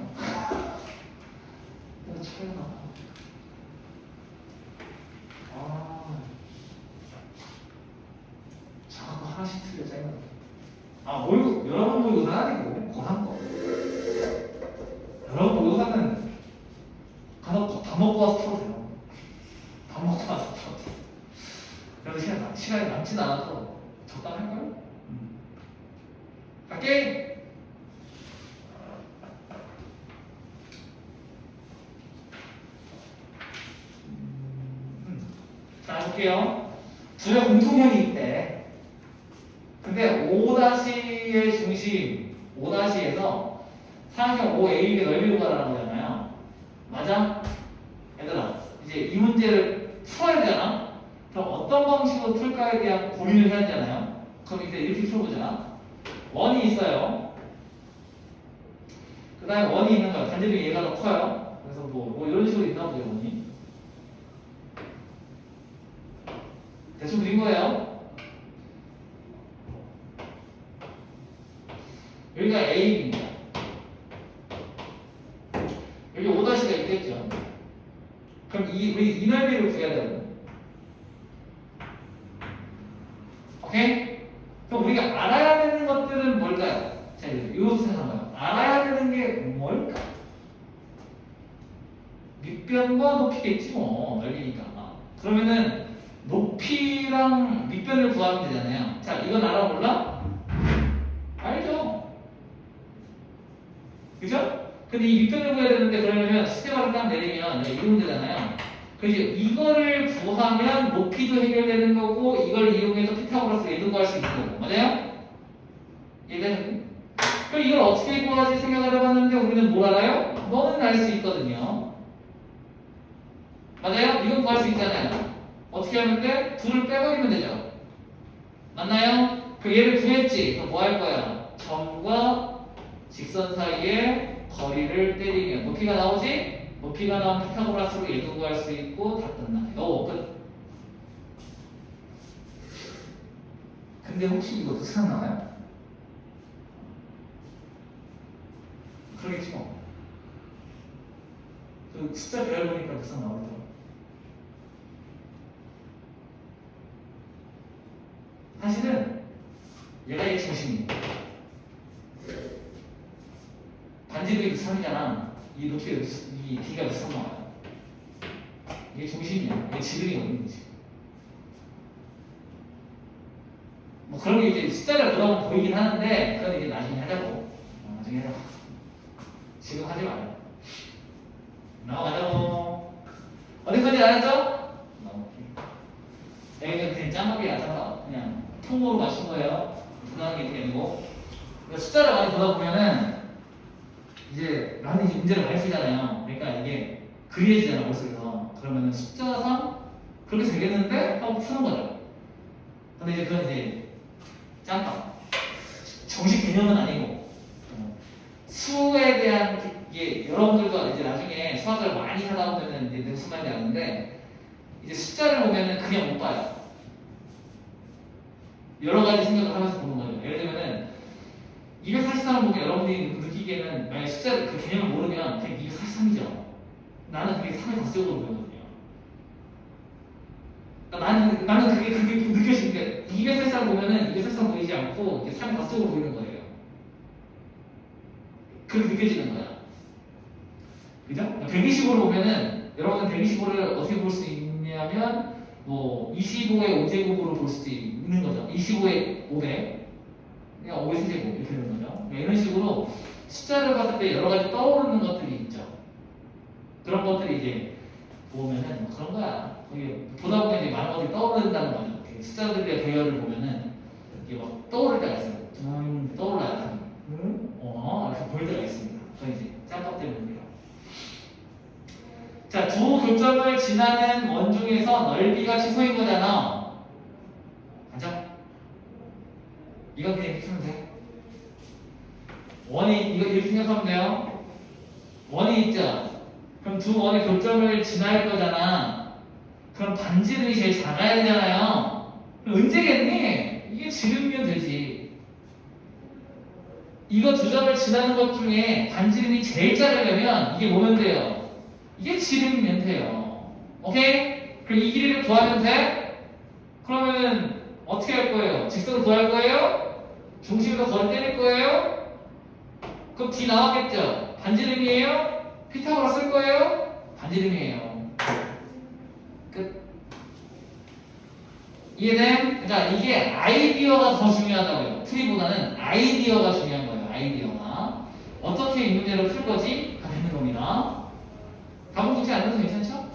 Speaker 1: 자꾸 하나씩 틀려 짜증나. 모의고 여러분 모의고사 아니고 고3 거. 여러분 모의고사는 가서 밥 먹고 와서 풀어도 돼요. 밥 먹고 와서 풀어도 돼요. 그래도 시간이 남진 않아도 적당할까요? 갈게! 볼게요. 둘의 공통형이 있대. 근데 5-의 중심 5-에서 사각형 OAB의 넓이로 가라는 거잖아요. 맞아? 얘들아 이제 이 문제를 풀어야 되잖아. 그럼 어떤 방식으로 풀까에 대한 고민을 해야 되잖아요. 그럼 이제 이렇게 풀어보자. 원이 있어요. 그 다음에 원이 있는 거야. 단지름이 얘가 더 커요. 그래서 뭐 이런 식으로 있나 보죠, 원이. 대충 그린 거예요. 여기가 A입니다. 여기 5-가 있겠죠. 그럼 우리 이 넓이를 구해야 되거든. 오케이? 그럼 우리가 알아야 되는 것들은 뭘까요? 자, 이거 생각해봐요. 알아야 되는 게 뭘까? 밑변과 높이겠지 뭐, 넓이니까. 그러면은 높이랑 밑변을 구하면 되잖아요. 자, 이건 알아 몰라? 알죠? 그죠? 근데 이 밑변을 구해야 되는데 그러려면 스테바를 딱 내리면 이런 되잖아요. 그래서 이거를 구하면 높이도 해결되는 거고 이걸 이용해서 피타고라스 예도 구할 수 있는 거고. 맞아요? 이해되는? 그럼 이걸 어떻게 구하지 생각을 해봤는데 우리는 뭘 알아요? 너는 알 수 있거든요. 맞아요? 이건 구할 수 있잖아요. 어떻게 하면 돼? 둘을 빼버리면 되죠. 맞나요? 그 얘를 구했지. 그럼 뭐 할 거야? 점과 직선 사이에 거리를 때리면 높이가 나오지? 높이가 나온 피타고라스로 얘도 구할 수 있고 다 끝나. 요거 끝. 근데 혹시 이거 수상 나와요? 그러겠지 뭐. 그 숫자 배열 보니까 수상 나오더라고. 사실은 얘가 이 중심이에요. 반지름이 3이잖아. 이 높이가 이 D가 3 나와요. 이게 중심이야. 이게 지름이 없는 거지. 뭐 그런 게 이제 숫자를 보다 보면 보이긴 하는데 그건 이제 나중에 하자고. 나중에 하자고. 지금 하지 말아요. 나가자고. 어디까지 알았죠? 여기는 그냥 짬밥이야, 짬밥. 그냥 통으로 맞춘 거예요. 부당하게 되고. 숫자를 많이 보다 보면은 이제 나는 이제 문제를 많이 쓰잖아요. 그러니까 이게 그려지잖아, 머릿속에서. 그러면은 숫자상 그렇게 되겠는데? 하고 푸는 거죠. 근데 이제 그건 이제 짬밥. 정식 개념은 아니고. 수에 대한 이게 여러분들도 이제 나중에 수학을 많이 하다 보면은 이제 무슨 말인지 아는데 이제 숫자를 보면은 그냥 못 봐요. 여러 가지 생각을 하면서 보는 거죠. 예를 들면은 243을 보면 여러분들이 느끼기에는 만약 숫자 그 개념을 모르면 그냥 243이죠. 나는 그게 3의 다수적으로 보거든요. 그러니까 나는 그게 느껴지는 게 243을 보면은 243 보이지 않고 이게 3의 다수적으로 보이는 거예요. 그렇게 느껴지는 거야. 그죠? 120으로 보면은 여러분은 125를 어떻게 볼 수 있냐면 뭐 25의 5제곱으로 볼 수도 있는 거죠. 25의 500 그냥 5의 세제곱 이렇게 되는 거죠. 그러니까 이런 식으로 숫자를 봤을 때 여러 가지 떠오르는 것들이 있죠. 그런 것들이 이제 보면은 뭐 그런 거야. 거기 보다 보면 이제 많은 것들이 떠오른다는 거죠. 숫자들의 배열을 보면은 이게 막 떠오를 때가 있어요. 떠올라요. 이렇게 보일 때가 있습니다. 그건 이제 짬밥 때문입니다. 자, 두 교점을 지나는 원 중에서 넓이가 최소인 거잖아. 맞아? 이건 그냥 이렇게 풀면 돼. 원이 이거 이렇게 생각하면 돼요. 원이 있죠. 그럼 두 원의 교점을 지날 거잖아. 그럼 반지름이 제일 작아야 되잖아요. 그럼 언제겠니? 이게 지름이면 되지. 이거 두 점을 지나는 것 중에 반지름이 제일 작으려면 이게 뭐면 돼요? 이게 지름이면 돼요. 오케이? 그럼 이 길이를 구하면 돼? 그러면 어떻게 할 거예요? 직선을 구할 거예요? 중심으로 거리 때릴 거예요? 그럼 D 나왔겠죠? 반지름이에요? 피타고라 쓸 거예요? 반지름이에요. 끝. 이해됨? 그러니까 이게 아이디어가 더 중요하다고요. 풀이보다는 아이디어가 중요한 거예요. 아이디어가. 어떻게 이 문제를 풀 거지? 가 되는 겁니다. 답은 굳이 안 해도 괜찮죠?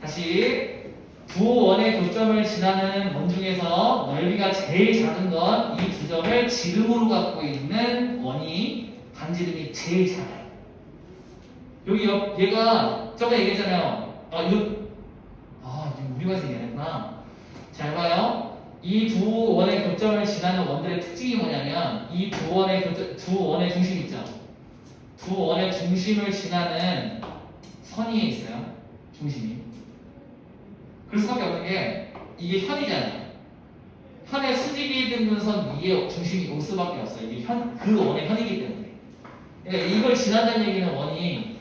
Speaker 1: 다시 두 원의 교점을 지나는 원 중에서 넓이가 제일 작은 건 이 두 점을 지름으로 갖고 있는 원이 반지름이 제일 작아요. 여기 얘가 저번에 얘기했잖아요. 이거 우리가 얘기했구나. 잘 봐요. 이 두 원의 교점을 지나는 원들의 특징이 뭐냐면 이 두 원의 중심 있죠. 두 원의 중심을 지나는 선이 있어요. 중심이. 그럴 수밖에 없는 게 이게 현이잖아요. 현의 수직이 등분 선 위에 중심이 올 수밖에 없어요. 이게 그 원의 현이기 때문에. 그러니까 이걸 지난다는 얘기는 원이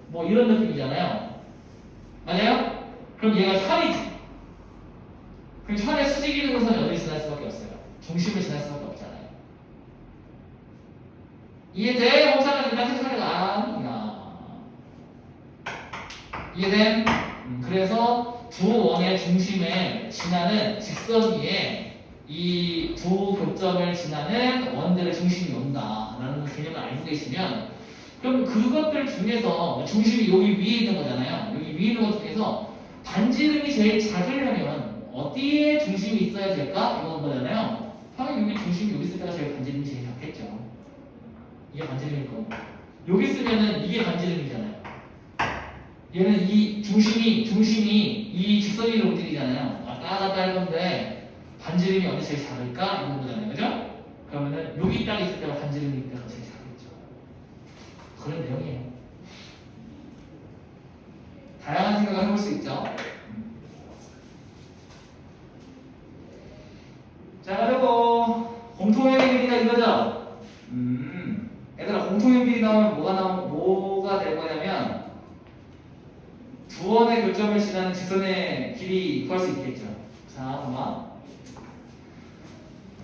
Speaker 1: 뭐 이런 느낌이잖아요. 맞아요? 그럼 얘가 현이지. 그럼 현의 수직이 등분 선이 어디를 지날 수밖에 없어요. 중심을 지날 수밖에 없잖아요. 이해돼? 홍사가 지금 생각하니까 아니야. 이해됨? 그래서 두 원의 중심에 지나는 직선 위에 이 두 교점을 지나는 원들의 중심이 온다라는 개념을 알고 계시면 그럼 그것들 중에서 중심이 여기 위에 있는 거잖아요. 여기 위에 있는 것 중에서 반지름이 제일 작으려면 어디에 중심이 있어야 될까? 이건 거잖아요. 당연히 여기 중심이 여기 있을 때가 제일 반지름이 제일 작겠죠. 이게 반지름일 거고 여기 쓰면은 이게 반지름이잖아요. 얘는 이 중심이 이 직선 위로 움직이잖아요. 왔다 갔다 할 건데 반지름이 어디 제일 작을까? 이런 거잖아요. 그죠? 그러면은 여기 딱 있을 때가 반지름이 때가 제일 작겠죠. 그런 내용이에요. 다양한 생각을 해볼 수 있죠. 자, 그리고 공통의 길이가 이거죠. 얘들아, 공통의 길이 나오면 뭐가 될 거냐면 두 원의 교점을 지나는 직선의 길이 구할 수 있겠죠. 자, 봐봐.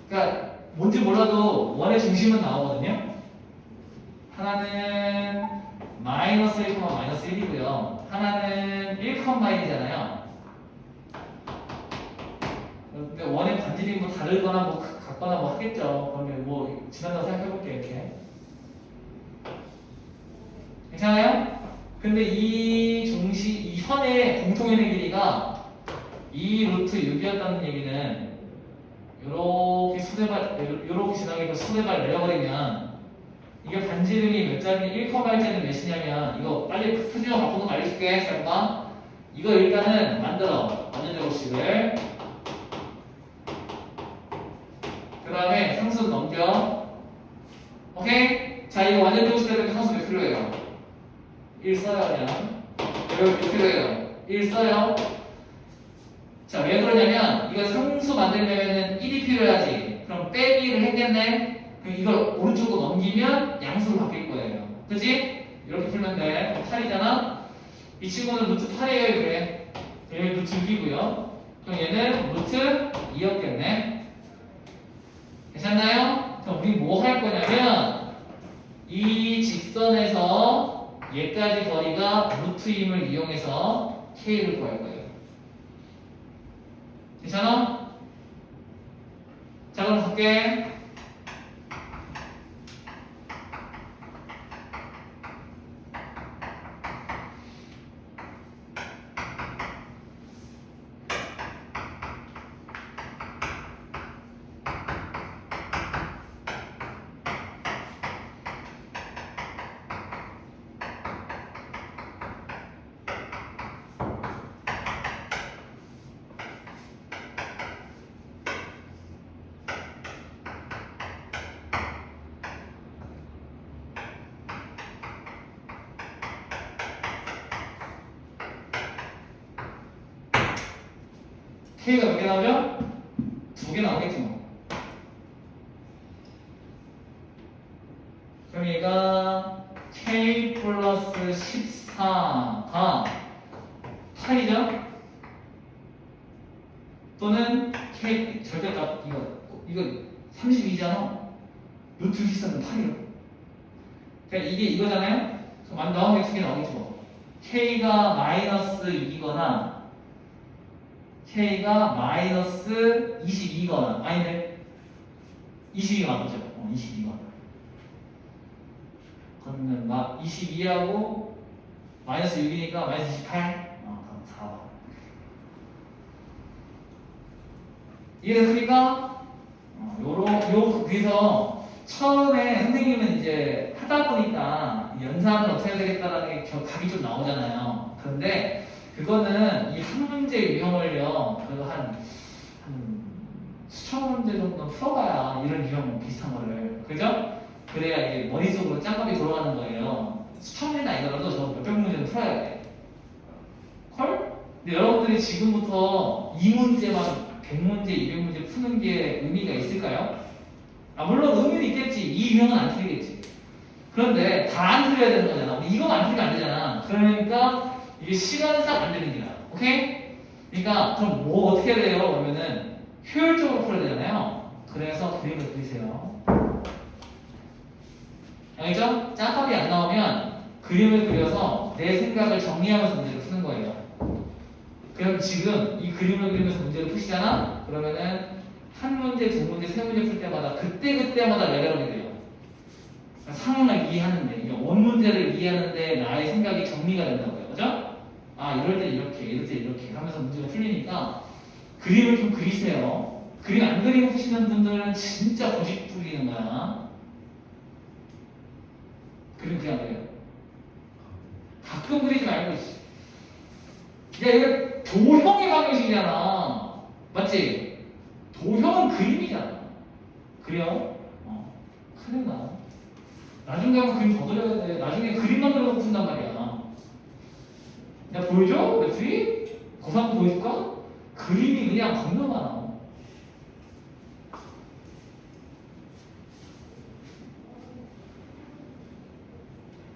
Speaker 1: 그러니까 뭔지 몰라도 원의 중심은 나오거든요. 하나는 마이너스 1, 마이너스 1이고요. 하나는 1,1이잖아요. 근데 원의 반지름이 뭐 다르거나 뭐 같거나 뭐 하겠죠. 그러면 뭐 지난다고 생각해볼게요. 이렇게. 괜찮아요? 근데 이 현의 공통현의 길이가 이 루트 6이었다는 얘기는 요렇게 지나게 손해발 내려버리면 이게 반지름이 몇 자리 1,1짜리 몇이냐면 이거 빨리 표준어 바꾸는 거 알려줄게. 잘 봐. 이거 일단은 만들어. 완전 제곱식을. 그 다음에 상수 넘겨. 오케이? 자, 이거 완전 제곱식 되면 상수 몇 필요해요? 1 써요, 그냥. 여기 몇 필요해요? 1 써요. 자, 왜 그러냐면 이거 상수 만들려면은 1이 필요하지. 그럼 빼기를 했겠네. 그럼 이걸 오른쪽으로 넘기면 양수로 바뀔 거예요. 그치? 이렇게 풀면 돼. 8이잖아. 이 친구는 루트 8이에요. 그래. 얘 루트 6이고요. 그럼 얘는 루트 2였겠네. 괜찮나요? 그럼 우리 뭐 할 거냐면 이 직선에서 얘까지 거리가 루트임을 이용해서 K를 구할 거예요. 괜찮아? 자, 그럼 갈게. K가 몇 개 나오죠? 2개 나오겠지 뭐. 그럼 얘가 K 플러스 14가 8이죠? 또는 K 절대값 이거 32잖아. 루트 14는 8이요. 그러니까 이게 이거잖아요. 그럼 나오는 게 2개 나오겠지 뭐. K가 마이너스 6이거나 K가 마이너스 22거나 아니네 22가 맞죠? 22가 그러면 22하고 마이너스 6이니까 마이너스 28 그럼 4번 이해됐습니까? 그래서 처음에 선생님은 이제 하다 보니까 연산을 어떻게 해야 되겠다라는 게 각이 좀 나오잖아요. 그런데 그거는 이 한 문제 유형을요, 그래도 한 수천 문제 정도 풀어봐야 이런 유형 비슷한 거를. 그죠? 그래야 이게 머릿속으로 짱감이 돌아가는 거예요. 수천 문제는 아니더라도 저 몇백 문제는 풀어야 돼. 헐? 근데 여러분들이 지금부터 이 문제만 100문제, 200문제 푸는 게 의미가 있을까요? 물론 의미는 있겠지. 이 유형은 안 틀리겠지. 그런데 다 안 틀려야 되는 거잖아. 이거만 안 틀리면 안 되잖아. 그러니까 이게 시간상 안 되는 게야. 오케이? 그러니까 그럼 뭐 어떻게 해야 돼요? 그러면은 효율적으로 풀어야 되잖아요. 그래서 그림을 그리세요. 알겠죠? 짝값이 안 나오면 그림을 그려서 내 생각을 정리하면서 문제를 푸는 거예요. 그럼 지금 이 그림을 그리면서 문제를 푸시잖아? 그러면은 한 문제, 두 문제, 세 문제 풀 때마다 그때마다 레벨업이 돼요. 상황을 이해하는데, 이게 원 문제를 이해하는데 나의 생각이 정리가 된다고요. 그죠? 이럴 때 이렇게, 이럴 때 이렇게 하면서 문제가 풀리니까 그림을 좀 그리세요. 그림 안 그리고 푸시는 분들은 진짜 고집 부리는 거야. 그림 그냥 그래요. 가끔 그리지 말고, 야, 이거 도형의 방정식이잖아. 맞지? 도형은 그림이잖아. 그래요? 큰일 나. 나중에 가면 그림 더 그려야 돼. 나중에 그림만 그려서 푼단 말이야. 내가 보여줘? 레프리? 고3 보여줄까? 그림이 그냥 겁나 많아.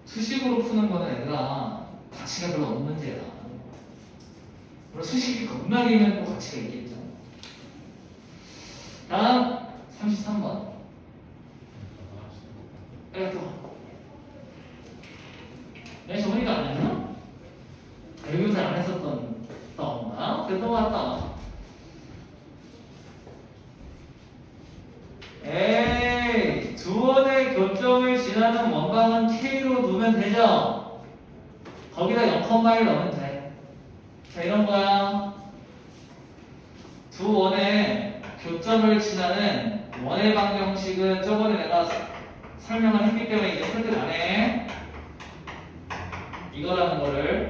Speaker 1: 수식으로 푸는 거는 얘들아 가치가 별로 없는 문제야. 물론 수식이 겁나 길면 또 가치가 있겠죠. 다음 33번. 내 저번에도 안 했나? 여기서 안 했었던 건가? 그래 또 왔다. 에이, 두 원의 교점을 지나는 원방은 K로 놓으면 되죠? 거기다 0,1 넣으면 돼. 자, 이런 거야. 두 원의 교점을 지나는 원의 방정식은 저번에 내가 설명을 했기 때문에 이제 설득 안 해. 이거라는 거를.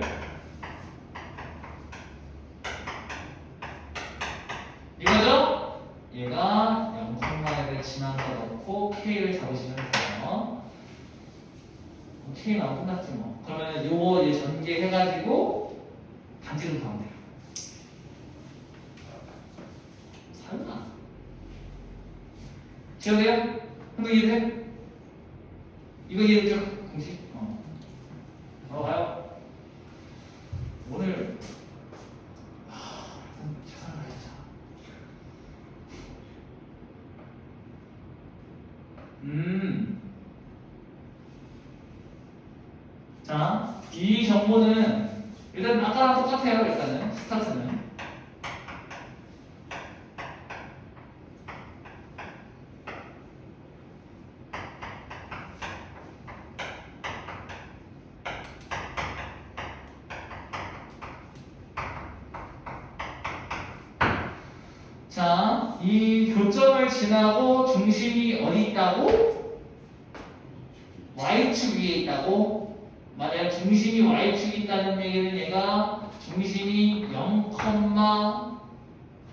Speaker 1: 이거죠? 얘가 0,1을 지나서 넣고 K를 잡으시면 돼요. K 나오면 끝났지 뭐. 그러면 요거 이제 전개해가지고 반지름 더하면 돼요. 설마. 기억해요? 한번 이해돼? 이거 이해됐죠? 공식? 가요. 오늘 최선을 다했자. 자, 이 정보는 일단 아까랑 똑같아요. 일단은 스타트는. 자, 이 교점을 지나고 중심이 어디 있다고? Y축 위에 있다고? 만약 중심이 Y축이 있다는 얘기는 얘가 중심이 0,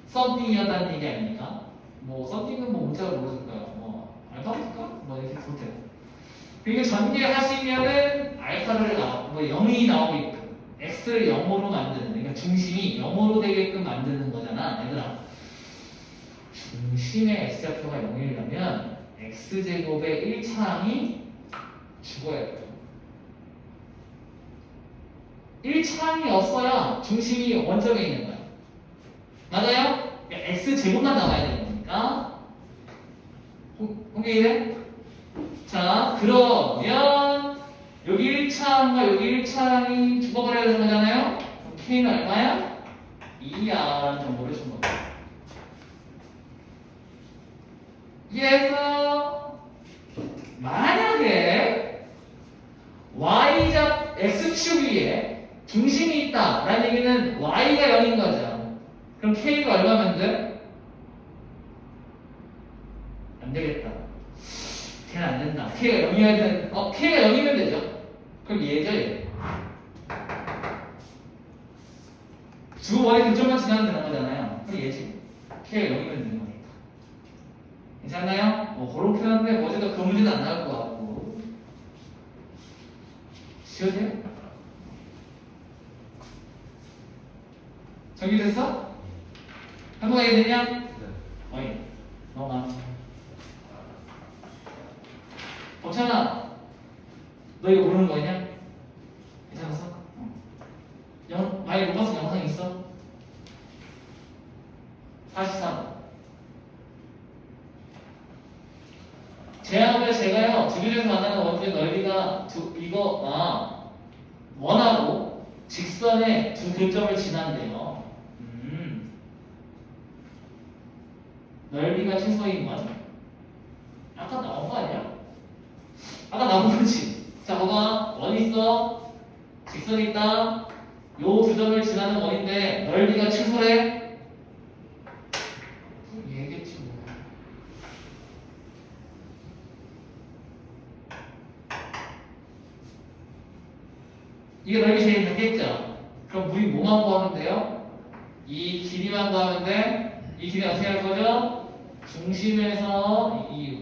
Speaker 1: 썸띵이었다는 얘기 아닙니까? 뭐 썸띵은 뭐 문자가 모르실까요? 뭐 알파벳일까? 뭐 이렇게 그렇대요. 그러니까 전개하시면은 알파를 뭐 0이 나오고 있고 x를 0으로 만드는, 그러니까 중심이 0으로 되게끔 만드는 거잖아, 얘들아. 중심의 x좌표가 0이려면 x제곱의 1차항이 죽어야 돼요. 1차항이 없어야 중심이 원점에 있는 거야. 맞아요? 그러니까 x제곱만 나와야 되는 거니까. 공개이래? 자, 그러면 여기 1차항과 여기 1차항이 죽어버려야 되는 거잖아요? 그럼 k는 얼마야? 2야 라는 정보를 준 겁니다. 이해했어? 만약에 x축 위에 중심이 있다 라는 얘기는 y가 0인 거죠. 그럼 k가 얼마면 돼? 되겠다. 걔는 안 된다. K가 0이어야 되는, K가 0이면 되죠. 그럼 얘죠, 얘. 두 원의 근점만 지나면 되는 거잖아요. 그럼 얘지. K가 0이면 되는 거니까. 괜찮나요? 그렇긴 한데, 어제도 그 문제는 안 나올 것 같고. 쉬어져요? 정리됐어? 한번 가게 되냐?
Speaker 2: 네.
Speaker 1: 어이, 넘어가. 벅찬아, 너 이거 모르는 거냐? 괜찮았어? 많이 못 봤어? 영상 있어? 43. 제하고요, 제가요, 두 줄에서 만나는 원주의 넓이가 원하고 직선의 두 교점을 지난대요. 넓이가 최소인 건? 아까 나온 거 아니야? 아까 나온 거지. 자, 봐봐. 원 있어. 직선 있다. 요 두 점을 지나는 원인데 넓이가 최소래. 얘겠지 뭐. 이게 넓이 제일 작겠죠? 그럼 우리 뭐만 구하면 돼요? 이 길이만 구하면 돼. 이 길이 어떻게 할 거죠? 중심에서 이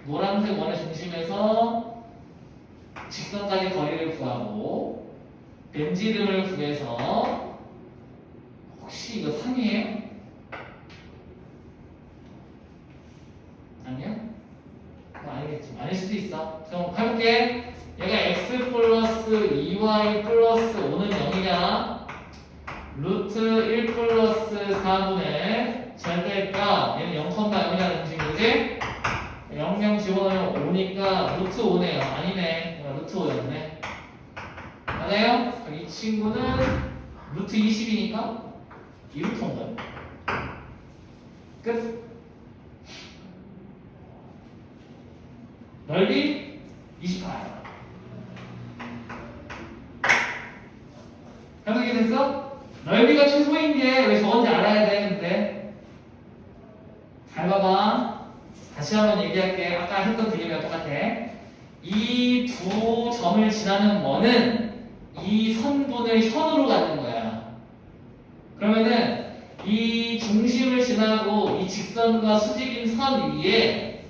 Speaker 1: 노란색 원의 중심에서 직선까지 거리를 구하고 벤지름을 구해서 혹시 이거 3이에요? 아니야? 아니겠지. 아닐 수도 있어. 그럼 해볼게. 얘가 x 플러스 2y 플러스 5는 0이냐? 루트 1 플러스 4분의 절대값 얘는 0,0이라는 중심이지? 0 집어넣으면 5니까 루트 5네요. 아니네. 루트 5였네. 맞아요? 그럼 이 친구는 루트 20이니까 2루트 온거예요. 끝. 넓이 28. 해석이 됐어? 넓이가 최소인 게 왜 저건지 알아야 되는데. 잘 봐봐. 다시 한번 얘기할게. 아까 했던 그림이랑 똑같아. 이 두 점을 지나는 원은 이 선분을 현으로 갖는 거야. 그러면은 이 중심을 지나고 이 직선과 수직인 선 위에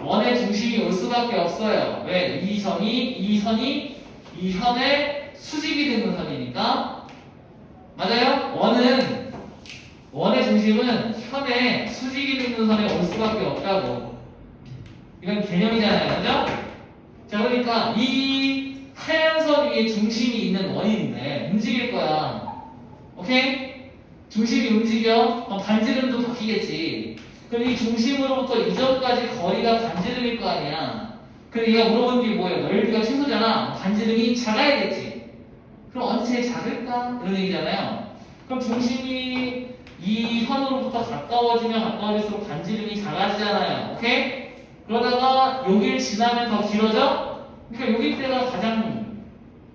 Speaker 1: 원의 중심이 올 수밖에 없어요. 왜? 이 선이 이 현의 수직이 되는 선이니까. 맞아요? 원의 중심은 현의 수직이 되는 선에 올 수밖에 없다고. 이건 개념이잖아요. 그죠? 자, 그러니까 이 하얀 선 위에 중심이 있는 원인인데 움직일 거야. 오케이? 중심이 움직여? 반지름도 바뀌겠지. 그럼 이 중심으로부터 이 점까지 거리가 반지름일 거 아니야. 그럼 얘가 물어보는 게 뭐예요? 넓이가 최소잖아. 반지름이 작아야겠지. 그럼 언제 제일 작을까? 이런 얘기잖아요. 그럼 중심이 이 현으로부터 가까워지면 가까워질수록 반지름이 작아지잖아요. 오케이? 그러다가 여길 지나면 더 길어져? 그러니까 여기 때가 가장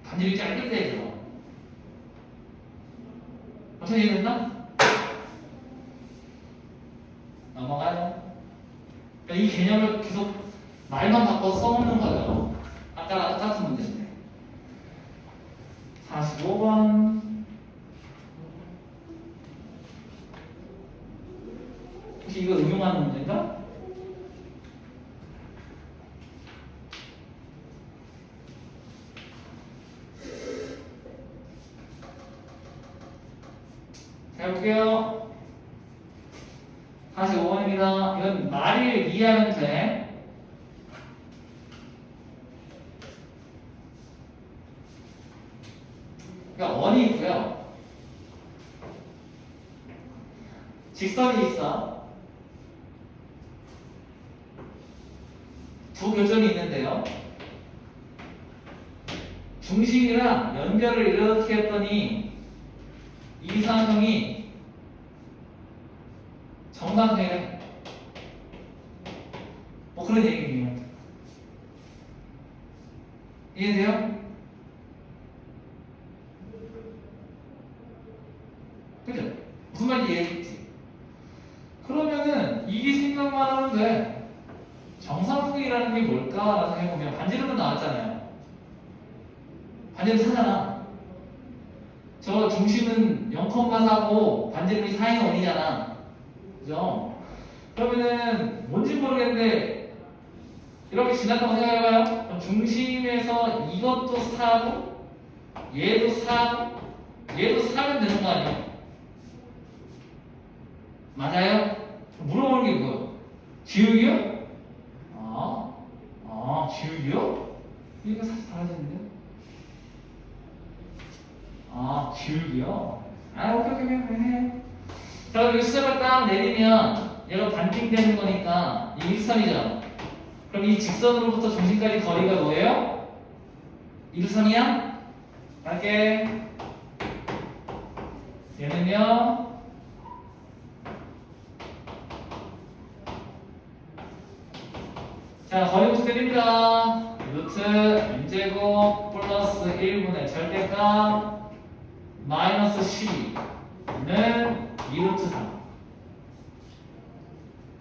Speaker 1: 반지름이 짧을 때죠. 어떻게 이해됐나? 넘어가요. 그러니까 이 개념을 계속 말만 바꿔서 써먹는 거예요. 아까랑 똑같은 문제인데. 45번. 혹시 이거 응용하는 문제인가? 자, 해볼게요. 45번입니다. 이건 말을 이해하면 돼. 그러니까 원이 있고요. 직선이 있어. 두 교점이 있는데요. 중심이랑 연결을 이렇게 했더니 이상형이 정상회래. 뭐 그런 얘기예요. 이해돼요? 그죠? 무슨 말인지 이해했지? 그러면은 이게 생각만 하면 돼. 라고 생각해보면 반지름은 나왔잖아요. 반지름 4잖아. 저 중심은 0,4고 반지름이 4의 원이잖아. 그죠? 그러면은 뭔지 모르겠는데 이렇게 지났다고 생각해봐요. 그럼 중심에서 이것도 4고 얘도 4고 얘도 4면 되는 거 아니에요? 맞아요? 물어보는 게 뭐예요? 지우기요? 지우기요? 이거 사실 달라졌는데요? 지우기요? 오케이. 자, 여기 숫자를 딱 내리면 얘가 반띵되는 거니까 이 일선이죠. 그럼 이 직선으로부터 중심까지 거리가 뭐예요? 일선이야? 갈게. 얘는요? 자, 거리부터 때립니다. 루트 m제곱 플러스 1분의 절대값 마이너스 12는 2루트 3.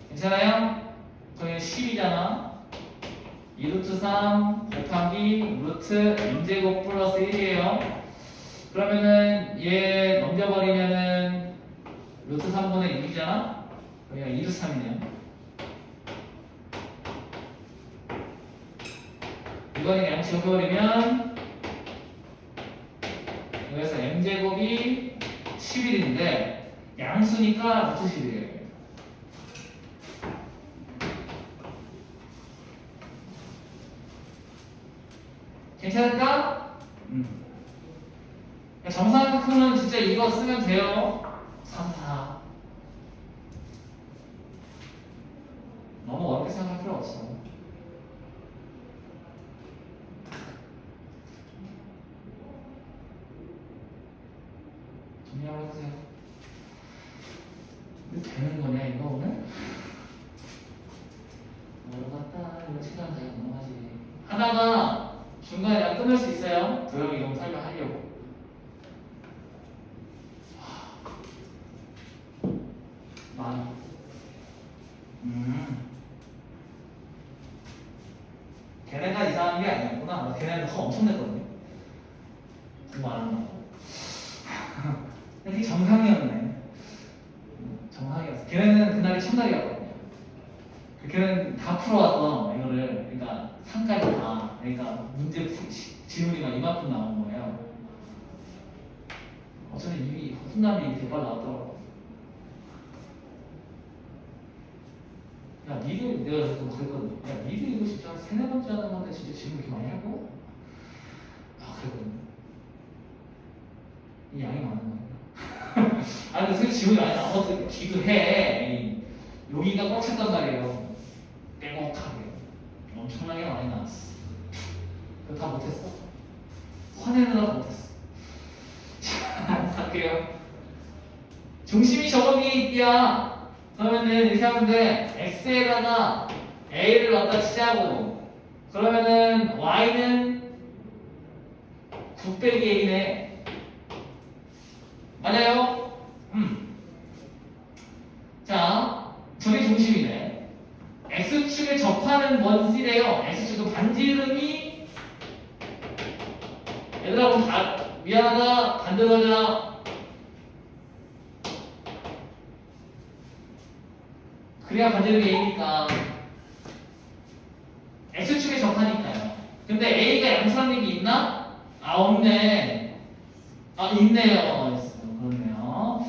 Speaker 1: 괜찮아요? 저기 10이잖아. 2루트 3 곱하기 루트 m제곱 플러스 1이에요. 그러면은 얘 넘겨버리면은 루트 3분의 6이잖아? 그냥 2루트 3이네요. 이거는 양치 곱해버리면 여기서 m제곱이 11인데 양수니까 루트 11이에요. 괜찮을까? 정사각형은 진짜 이거 쓰면 돼요. 3, 4. 너무 어렵게 생각할 필요 없어. 정리 한번 해보세요. 이거 되는 거냐 이거 오늘? 모르겠다. 이거 시간 잘 넘어가지. 하다가 중간에 내가 끊을 수 있어요. 도형 이동 설명하려고. 많이. 걔네가 이상한 게 아니었구나. 걔네는 더 엄청 냈거든요. 정말 안 한다고. 되게 정상이었네. 정상이었어. 걔네는 그날이 첫날이었거든요. 걔는 다 풀어왔어 이거를. 그러니까 3까지 다. 그러니까 문제 질문이 막 이만큼 나온 거예요. 어차피 이미 훈남이 대박 나왔더라고. 야, 니들 내가 그랬거든. 야, 니들 이거 진짜 3-4번째 하는 건데 진짜 질문 이렇게 많이 하고? 그랬거든. 이 양이 많은 거야. 근데 솔직히 질문이 많이 나왔어. 기도해. 여기가 꽉 찼단 말이에요. 빼곡하게. 엄청나게 많이 나왔어. 그거 다 못했어. 화내느라 못했어. 자, 갈게요. 중심이 저거 위에 있디야. 그러면은 이렇게 하면 돼. x에다가 a를 갖다 치자고. 그러면은 y는 9 빼기 a네. 맞아요? 자, 저게 중심이네. x축에 접하는 원C래요. x축은 반지름이 얘들아 그럼 미안하다 반대로 하자. 그래야 반지름이 a니까 x축에 접하니까요. 근데 a가 양수라는 게 있나? 없네. 있네요. 그렇네요.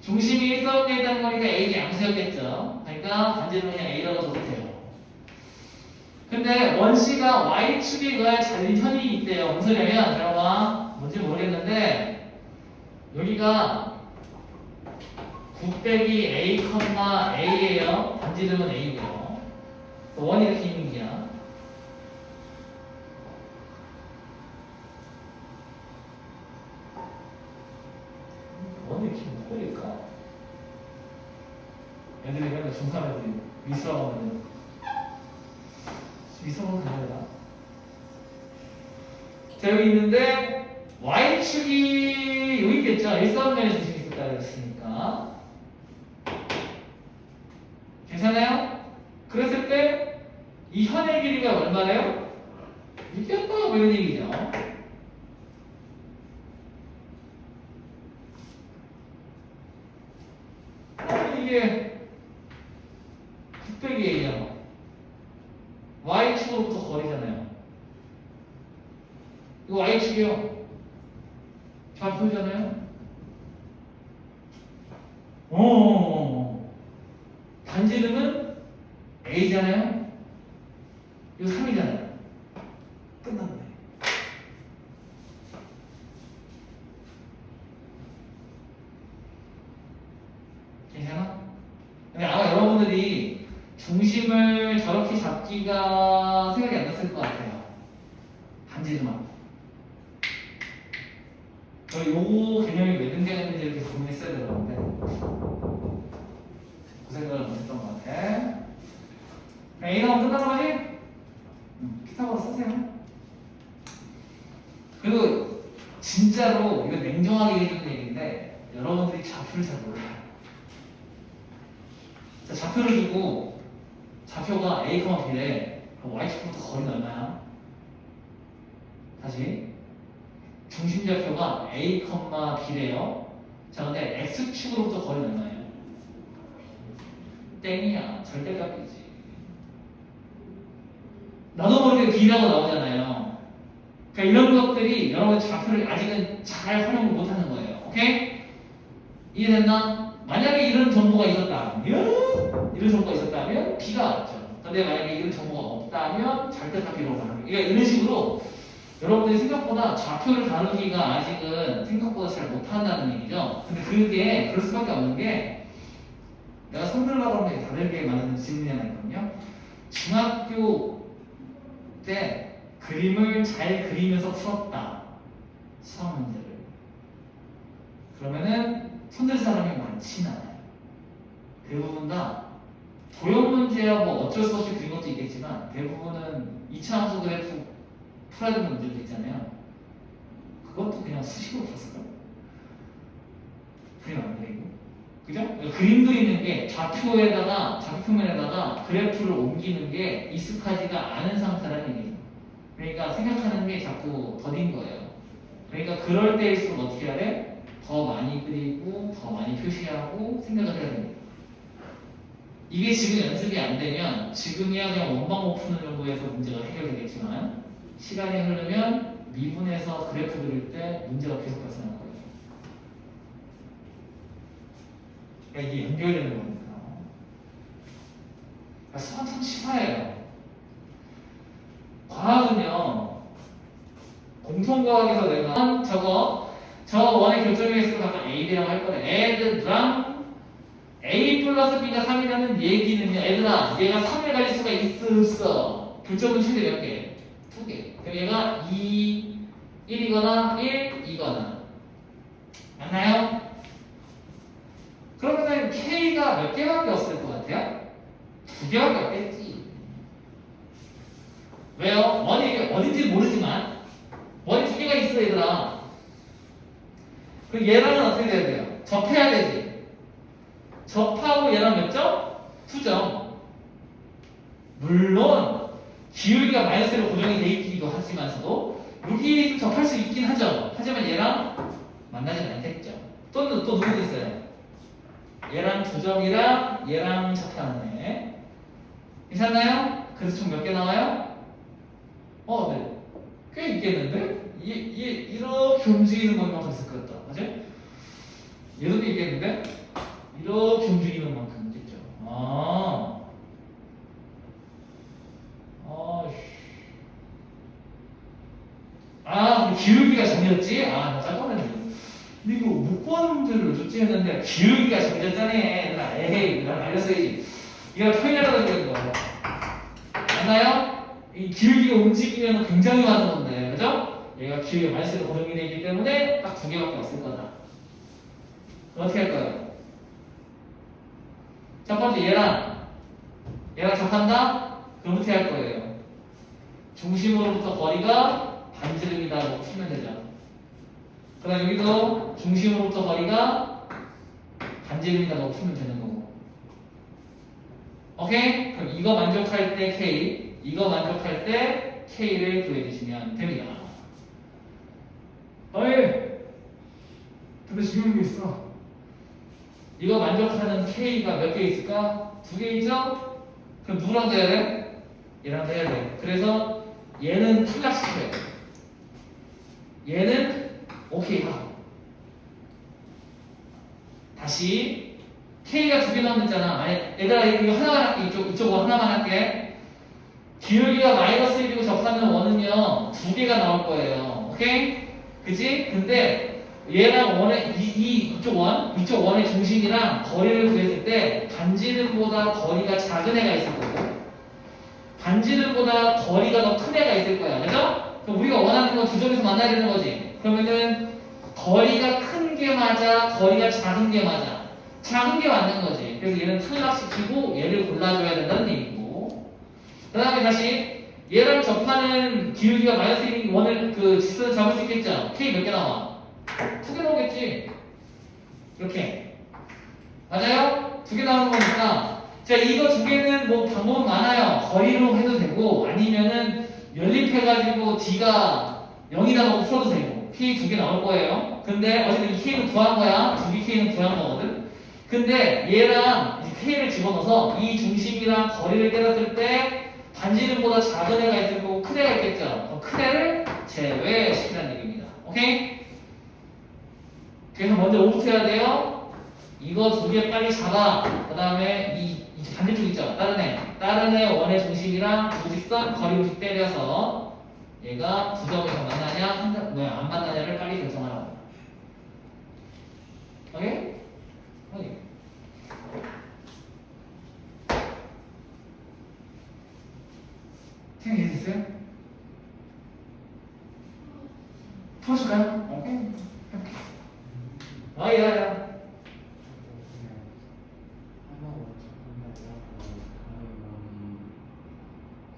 Speaker 1: 중심이 일사분면에 있다는 거니까 a가 양수였겠죠. 그러니까 반지름은 그냥 a라고 써도 돼요. 근데 원C가 y축에 의해 잘린 현이 있대요. 무슨 소리냐면 들어봐. 뭔지 모르겠는데 여기가 9 빼기 a, a예요. 반지름은 a고요. 원이 이렇게 있는 게야. 원이 이렇게 못 그릴까? 애들이 맨날 중3 애들이 미술학원 하면 미술학원 가야 되나? 자, 여기 있는데 y축이 여기 있겠죠? 일사분면에 중심이 있었다 그랬으니까 괜찮아요? 그랬을 때 이 편의 길이가 얼마래요? 이겼다 뭐 이런 얘기죠. 이게 900이에요. Y축으로부터 거리잖아요. 이거 Y축이요. 좌표잖아요. 반지름은 A잖아요. 이거 3이잖아요. 끝났네. 괜찮아? 근데 아마 여러분들이 중심을 저렇게 잡기가 생각이 안 났을 것 같아요. 반지름하고. 요 개념이 왜 등장했는지 이렇게 고민했어야 되는데 그 생각을 못했던 것 같아. A 나오면 끝나는 거지? 피타고라스 쓰세요. 그리고 진짜로 이거 냉정하게 해주는 얘기인데 여러분들이 좌표를 잘 몰라요. 자, 좌표를 주고 좌표가 A, B래. 그럼 Y축부터 거리는 얼마야? 다시 중심 좌표가 A, B래요. 자, 근데 X축으로부터 거리는 얼마예요? 땡이야. 절대값이지. 나도 모르게 B라고 나오잖아요. 그러니까 이런 것들이 여러분 좌표를 아직은 잘 활용을 못하는 거예요. 오케이? 이해됐나? 만약에 이런 정보가 있었다면 B가 왔죠. 근데 만약에 이런 정보가 없다면 절대값 B로 가는 거예요. 그러니까 이런 식으로 여러분들이 생각보다 좌표를 다루기가 아직은 생각보다 잘 못한다는 얘기죠. 근데 그게 그럴 수밖에 없는 게 내가 손들라고 하면 다르게 많은 질문이 하나 있거든요. 중학교 때 그림을 잘 그리면서 풀었다. 수학 문제를. 그러면은 손들 사람이 많진 않아요. 대부분 다 도형 문제야 뭐 어쩔 수 없이 그린 것도 있겠지만 대부분은 2차 함수 그래프 풀어야 되는 문제도 있잖아요. 그것도 그냥 수식으로 풀었을까요? 그림 안 그리고. 그죠? 그림 그리는 게 좌표면에다가 그래프를 옮기는 게 익숙하지가 않은 상태라는 얘기죠. 그러니까 생각하는 게 자꾸 더딘 거예요. 그러니까 그럴 때일수록 어떻게 해야 돼? 더 많이 그리고 더 많이 표시하고 생각을 해야 됩니다. 이게 지금 연습이 안 되면 지금이야 그냥 원방법 푸는 정도에서 문제가 해결되겠지만 시간이 흐르면 미분에서 그래프 그릴 때 문제가 계속 발생할 거예요. 그러니까 이게 연결되는 거니까. 그러니까 수학 참 치사해요. 과학은요, 공통과학에서 내가 저 원의 교점의 수가 아까 AB라고 할 거래. 애들랑 A 플러스 B가 3이라는 얘기는요, 애들아, 얘가 3을 가질 수가 있어. 교점은 최대 몇 개? 2개. 그럼 얘가 2, 1이거나 1, 2거나. 맞나요? 그러면은 K가 몇 개밖에 없을 것 같아요? 2개밖에 없겠지. 왜요? 원이 어딘지 모르지만 원이 2개가 있어 얘들아. 그럼 얘랑은 어떻게 돼야 돼요? 접해야 되지. 접하고 얘랑 몇 점? 2점. 물론 기울기가 마이너스로 고정이 돼 있기도 하지만서도 여기 접할 수 있긴 하죠. 하지만 얘랑 만나지는 않겠죠. 또 누구 있어요? 얘랑 2점이랑 얘랑 접하는 애. 괜찮나요? 그래서 총 몇 개 나와요? 네. 꽤 있겠는데? 이렇게 움직이는 것만큼 있을 것 같다. 맞죠? 얘도 있겠는데? 이렇게 움직이는 만큼 있겠죠. 기울기가 정해졌지? 나 깜짝 놀랐네. 근데 이거 묶어놓은 문제를 왜 줬지 했는데 기울기가 정해졌잖아. 에헤이, 난 알렸어야지. 이거 표현하라고 그런 거야. 맞나요? 이 기울기가 움직이면 굉장히 많은 건데, 그죠? 얘가 기울기가 마이너스로 고정이 되어 있기 때문에 딱 2개밖에 없을 거다. 어떻게 할 거예요? 첫 번째 얘랑 접한다? 그럼 어떻게 할 거예요? 중심으로부터 거리가 반지름이다고 풀면 되죠. 그 다음 여기도 중심으로부터 거리가 반지름이다고 풀면 되는 거고. 오케이? 그럼 이거 만족할 때 K, 이거 만족할 때 K를 구해주시면 됩니다. 어이! 근데 중요한 게 있어. 이거 만족하는 K가 몇 개 있을까? 2개이죠? 그럼 누구랑 돼야 돼? 얘랑 돼야 돼. 그래서 얘는 탈락시켜야 돼. 얘는 오케이 하고. 다시 K가 2개 남았잖아. 아니, 얘들아 이거 하나만 할게. 이쪽 원 하나만 할게. 기울기가 마이너스 1이고 접하는 원은요 2개가 나올 거예요. 오케이? 그지? 근데 얘랑 원의 이쪽 원의 중심이랑 거리를 구했을 때 반지름보다 거리가 작은 애가 있을 거고 반지름보다 거리가 더 큰 애가 있을 거야. 그죠? 그럼 우리가 원하는 건 두 점에서 만나야 되는 거지. 그러면은 거리가 큰 게 맞아, 거리가 작은 게 맞아. 작은 게 맞는 거지. 그래서 얘는 탈락시키고 얘를 골라줘야 된다는 얘기고. 그 다음에 다시 얘랑 접하는 기울기가 마이너스 1인 원을 그 지수를 잡을 수 있겠죠? K 몇 개 나와? 2개 나오겠지. 이렇게 맞아요? 2개 나오는 거니까 자 이거 2개는 뭐 방법은 많아요. 거리로 해도 되고 아니면은 연립해가지고 D가 0이다 놓고 풀어도 되고 K 2개 나올 거예요. 근데 어쨌든 이 K는 구한 거야. 2개 K는 구한 거거든. 근데 얘랑 이 K를 집어넣어서 이 중심이랑 거리를 때렸을 때 반지름보다 작은 애가 있을 거고 큰 애가 있겠죠. 그럼 큰 애를 제외시키라는 얘기입니다. 오케이? 그래서 먼저 5부터 해야 돼요. 이거 2개 빨리 잡아. 그 다음에 이 반대쪽 있죠. 다른 애 원의 중심이랑 부직선 거리를 때려서 얘가 9점에서 만나냐 안 만나냐를 빨리 결정하라고. 오케이? 오케이. 생각해주세요. 풀어줄까요? 오케이. 야야.
Speaker 2: 하나 원칙하면 다른 원이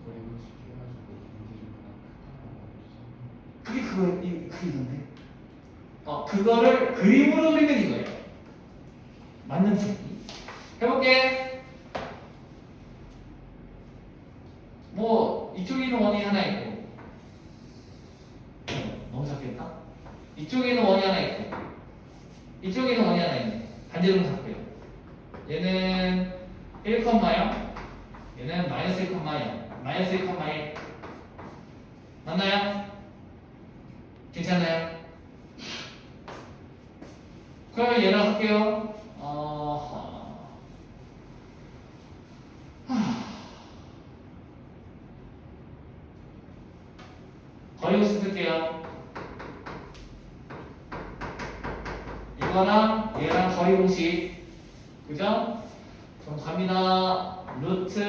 Speaker 2: 거리를 시켜가지고 반지름보다 크다고
Speaker 1: 그게 그이던데. 그거를 그림으로 그리는 이거예요. 맞는 소리. 해볼게. 뭐 이쪽에 있는 원이 하나 있고 너무 작겠다. 이쪽에 있는 원이 하나 있고 이쪽에 있는 원이 하나 있네. 반지름은 같고요. 얘는 1,0 얘는 마이너스 1,0 마이너스 1,1 맞나요? 괜찮아요? 그러면 얘랑 할게요. 거리고수 쓸게요. 이거랑 얘랑 거리 공식. 그죠? 그럼 갑니다. 루트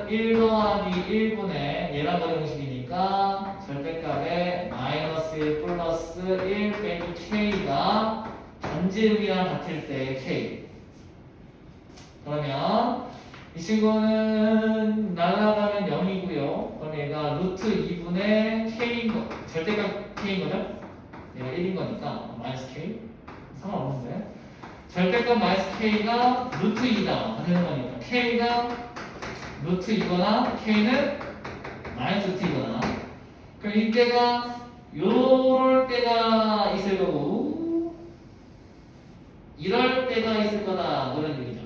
Speaker 1: 1 더하기 1분의 얘랑 거리 공식이니까 절대값에 마이너스 1 플러스 1 빼기 K가 반지름이랑 같을 때 K. 그러면 이 친구는 날아가면 0이고요. 그럼 얘가 루트 2분의 K인 거, 절대값 K인 거죠? 얘가 1인 거니까 마이너스 K. 상관없는데. 절대값 마이너스 K가 루트 2다 되는 거니까 K가 루트 2거나 K는 마이너스 루트 2거나 그럼 이때가 요럴 때가 있을 거고 이럴 때가 있을 거다 그런 얘기죠.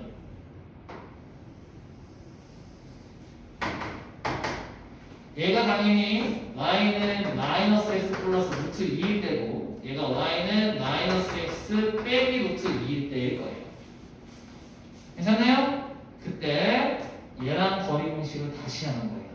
Speaker 1: 얘가 당연히 y는 마이너스 x 플러스 루트 2일 때고 얘가 y는 마이너스 x 빼기 루트 2일 때일 거예요. 괜찮나요? 그때 얘랑 거리 공식을 다시 하는 거예요.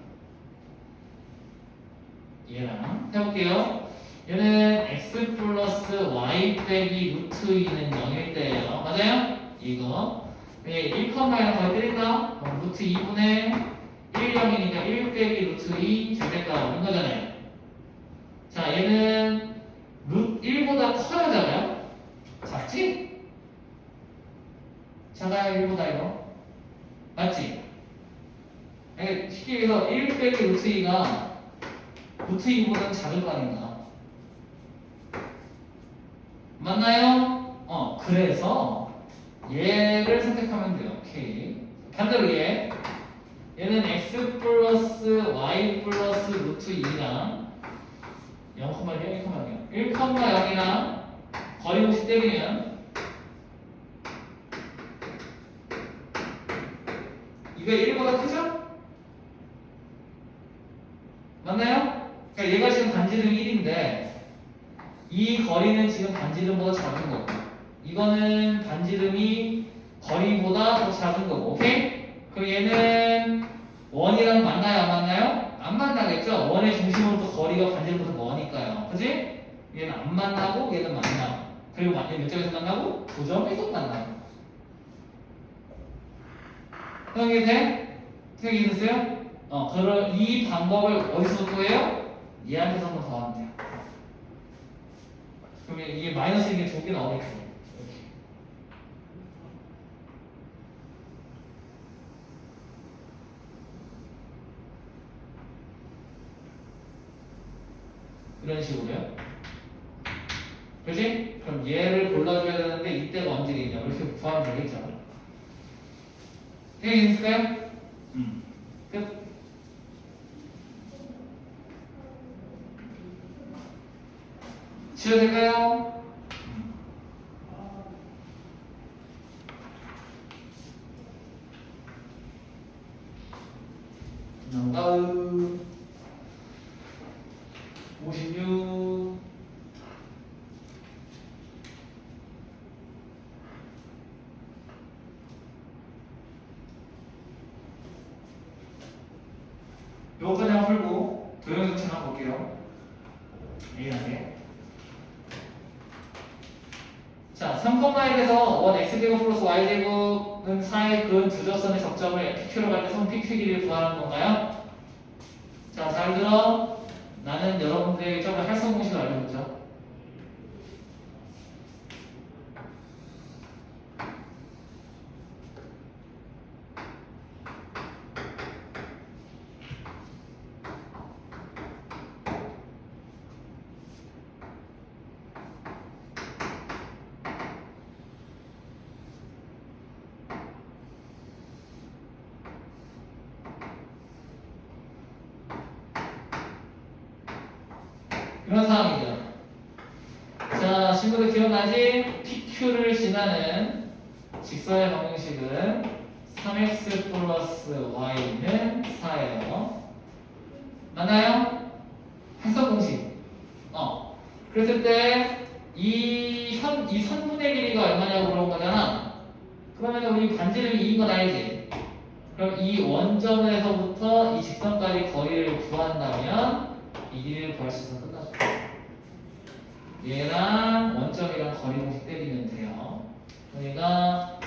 Speaker 1: 얘랑 해볼게요. 얘는 x 플러스 y 빼기 루트 2는 0일 때예요. 맞아요? 이거 1,랑 거리 때릴까? 그럼 루트 2분의 1, 0이니까 1 빼기 루트 2 절대값 오는 거잖아요. 자, 얘는 루트 1보다 커요, 작아요? 작지? 작아요, 1보다 이거? 맞지? 쉽게 얘기해서 1 빼기 루트 2가 루트 2보다는 작을 거 아닌가? 맞나요? 그래서 얘를 선택하면 돼요. 오케이. 반대로 얘는 x 플러스 y y 플러스 루트 2랑 0,1, 1,0, 1,0이랑 거리곱이 때리면 이거 1보다 크죠? 맞나요? 그러니까 얘가 지금 반지름 1인데 이 거리는 지금 반지름보다 작은 거고 이거는 반지름이 거리보다 더 작은 거고 오케이? 그럼 얘는 원이랑 만나요 안 만나요? 안 만나겠죠? 원의 중심으로부터 거리가 반지름보다 머니까요 그지? 얘는 안 만나고 얘는 만나고 그리고 몇 점에서 만나고? 2점에서 만나고 이게 돼? 생각이 됐어요? 그럼 이 방법을 어디서부터 해요? 얘한테서 한번 더 하면 돼요 그러면 이게 마이너스인 게 2개 나오니까 이렇게. 이런 식으로요 그지? 그럼 얘를 골라줘야 되는데 이때가 언제겠냐 이렇게 구하면 되겠죠 생각이 됐을까요? 끝 지워도 될까요? 다음 56 요거까지 한번 풀고 도형정치 한번 볼게요 A하게 자 3,1에서 원 x제곱 플러스 y제곱은 4의 근 두 접선의 접점을 PQ로 갈 때 선 PQ 길이를 구하는 건가요? 자 잘 들어 나는 여러분들에게 조금 활성 공식을 알려줬죠 그런 상황이죠. 자, 친구들 기억나지? PQ를 지나는 직선의 방정식은 3x 플러스 y는 4예요. 맞나요? 해석 공식. 그랬을 때 이 선분의 길이가 얼마냐고 물어본 거잖아. 그러면 우리 반지름이 2인 건 알지? 그럼 이 원점에서부터 이 직선까지 거리를 구한다면 이 길이를 구할 수 있어서 끝나죠. 얘랑 원점이랑 거리 공식 때리면 돼요. 그러니까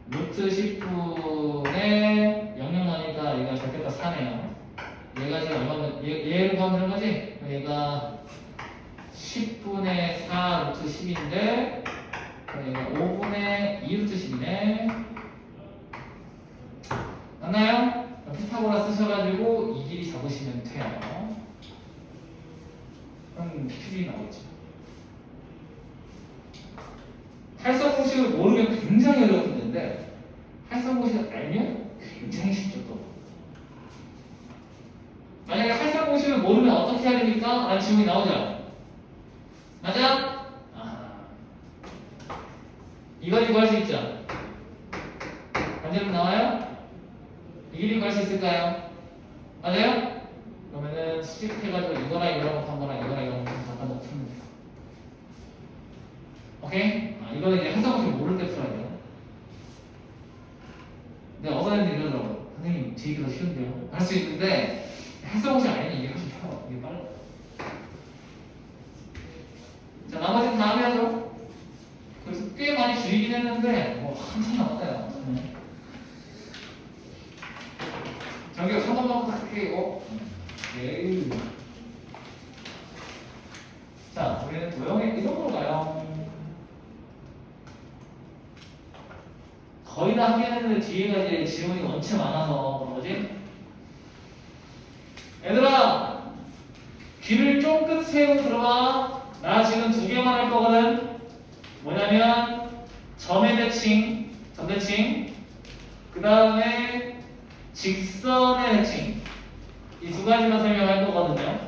Speaker 1: 루트 10분의 0,0 나니까 얘가 절대값 4네요. 얘가 지금 얼마면 얘를 구하면 되는 거지? 얘가 10분의 4 루트 10인데 얘가 5분의 2 루트 10이네. 맞나요? 피타고라 쓰셔가지고 이 길이 잡으시면 돼요. 그럼 PQ이 나오겠죠. 활성 공식을 모르면 굉장히 어려운 문제인데 활성 공식을 알면 굉장히 쉽죠 또. 만약에 활성 공식을 모르면 어떻게 해야 됩니까? 라는 질문이 나오죠. 맞아? 이거 구할 수 있죠? 반대로 나와요? 이 길이 구할 수 있을까요? 맞아요? 그러면은 수직해가지고 이거랑 이거랑 한 거랑 이거랑 이거랑 갖다 놓고 풀면 돼요. 오케이? 이거는 이제 활성공식 모를 때 풀어야 돼요. 근데 어떤 애들이 이러더라고요. 선생님, 제 얘기가 더 쉬운데요? 할 수 있는데 활성공식 아니면 이해가 좀 펴. 이게 빨라. 자, 나머지는 다음에 하죠. 그래서 꽤 많이 줄이긴 했는데 뭐 한참 남았어요. 저기요, 잠깐만 부탁할게요. 네. 자, 우리는 도형의 이동으로 가요. 거의 다 하긴 했는데 뒤에가 이제 지문이 원체 많아서 그런 거지? 얘들아! 귀를 쫑긋 세우고 들어봐. 나 지금 2개만 할 거거든. 뭐냐면 점의 대칭, 점대칭, 그 다음에 직선의 대칭. 이 두 가지만 설명할 거거든요.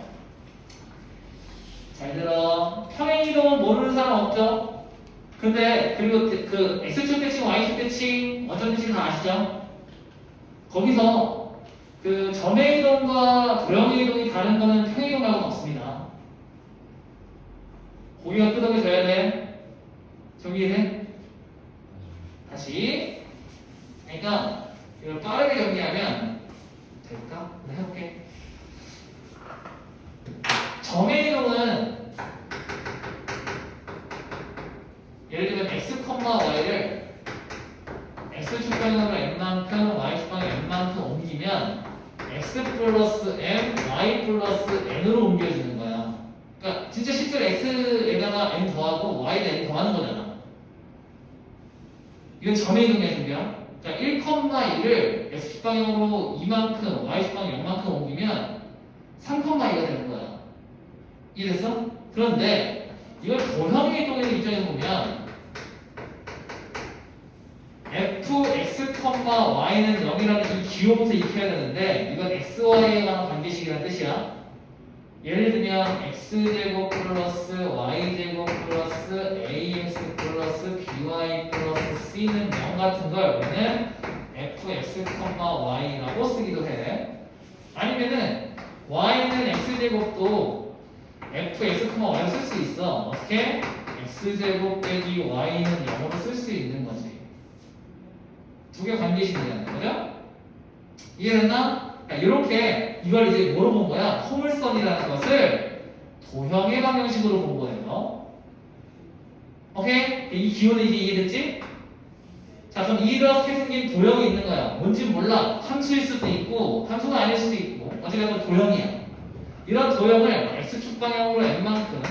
Speaker 1: 잘 들어. 평행이동은 모르는 사람 없죠? 근데 그리고 그 X축 대칭, Y축 대칭 어쩐 뜻인지 다 아시죠? 거기서 그 점의 이동과 도형의 이동이 다른 거는 평행이동 말고는 없습니다. 고기가 끄덕여져야 돼. 정리해? 다시. 그러니까 이걸 빠르게 정리하면 될까? 내가 해볼게. 점의 이동은 예를 들면 x, y를 x축 방향으로 n만큼, y축 방향 n만큼 옮기면 x 플러스 m, y 플러스 n으로 옮겨지는 거야. 그러니까 진짜 실제로 x에다가 n 더하고 y에다 n 더하는 거잖아. 이건 점의 이동이야, 준비야. 그러니까 1,2를 x축 방향으로 2만큼, y축 방향 0만큼 옮기면 3,2가 되는 거야. 이해됐어? 그런데 이걸 도형의 이동의 입장에서 보면 fx, y는 0이라는 이 기호부터 익혀야 되는데 이건 xy에 관한 관계식이라는 뜻이야. 예를 들면 x제곱 플러스 y제곱 플러스 ax 플러스 by 플러스 c는 0 같은 걸 우리는 fx, y라고 쓰기도 해. 아니면은 y는 x제곱도 fx, y로 쓸 수 있어. 어떻게? x제곱 빼기 y는 0으로 쓸 수 있는 거지. 두 개 관계식이라는 거죠? 이해됐나? 이렇게 이걸 이제 뭐로 본 거야? 포물선이라는 것을 도형의 방정식으로 본 거예요. 오케이? 이 기호는 이제 이해됐지? 자, 그럼 이렇게 생긴 도형이 있는 거야. 뭔지 몰라. 함수일 수도 있고 함수가 아닐 수도 있고 어쨌든 도형이야. 이런 도형을 x축 방향으로 n만큼,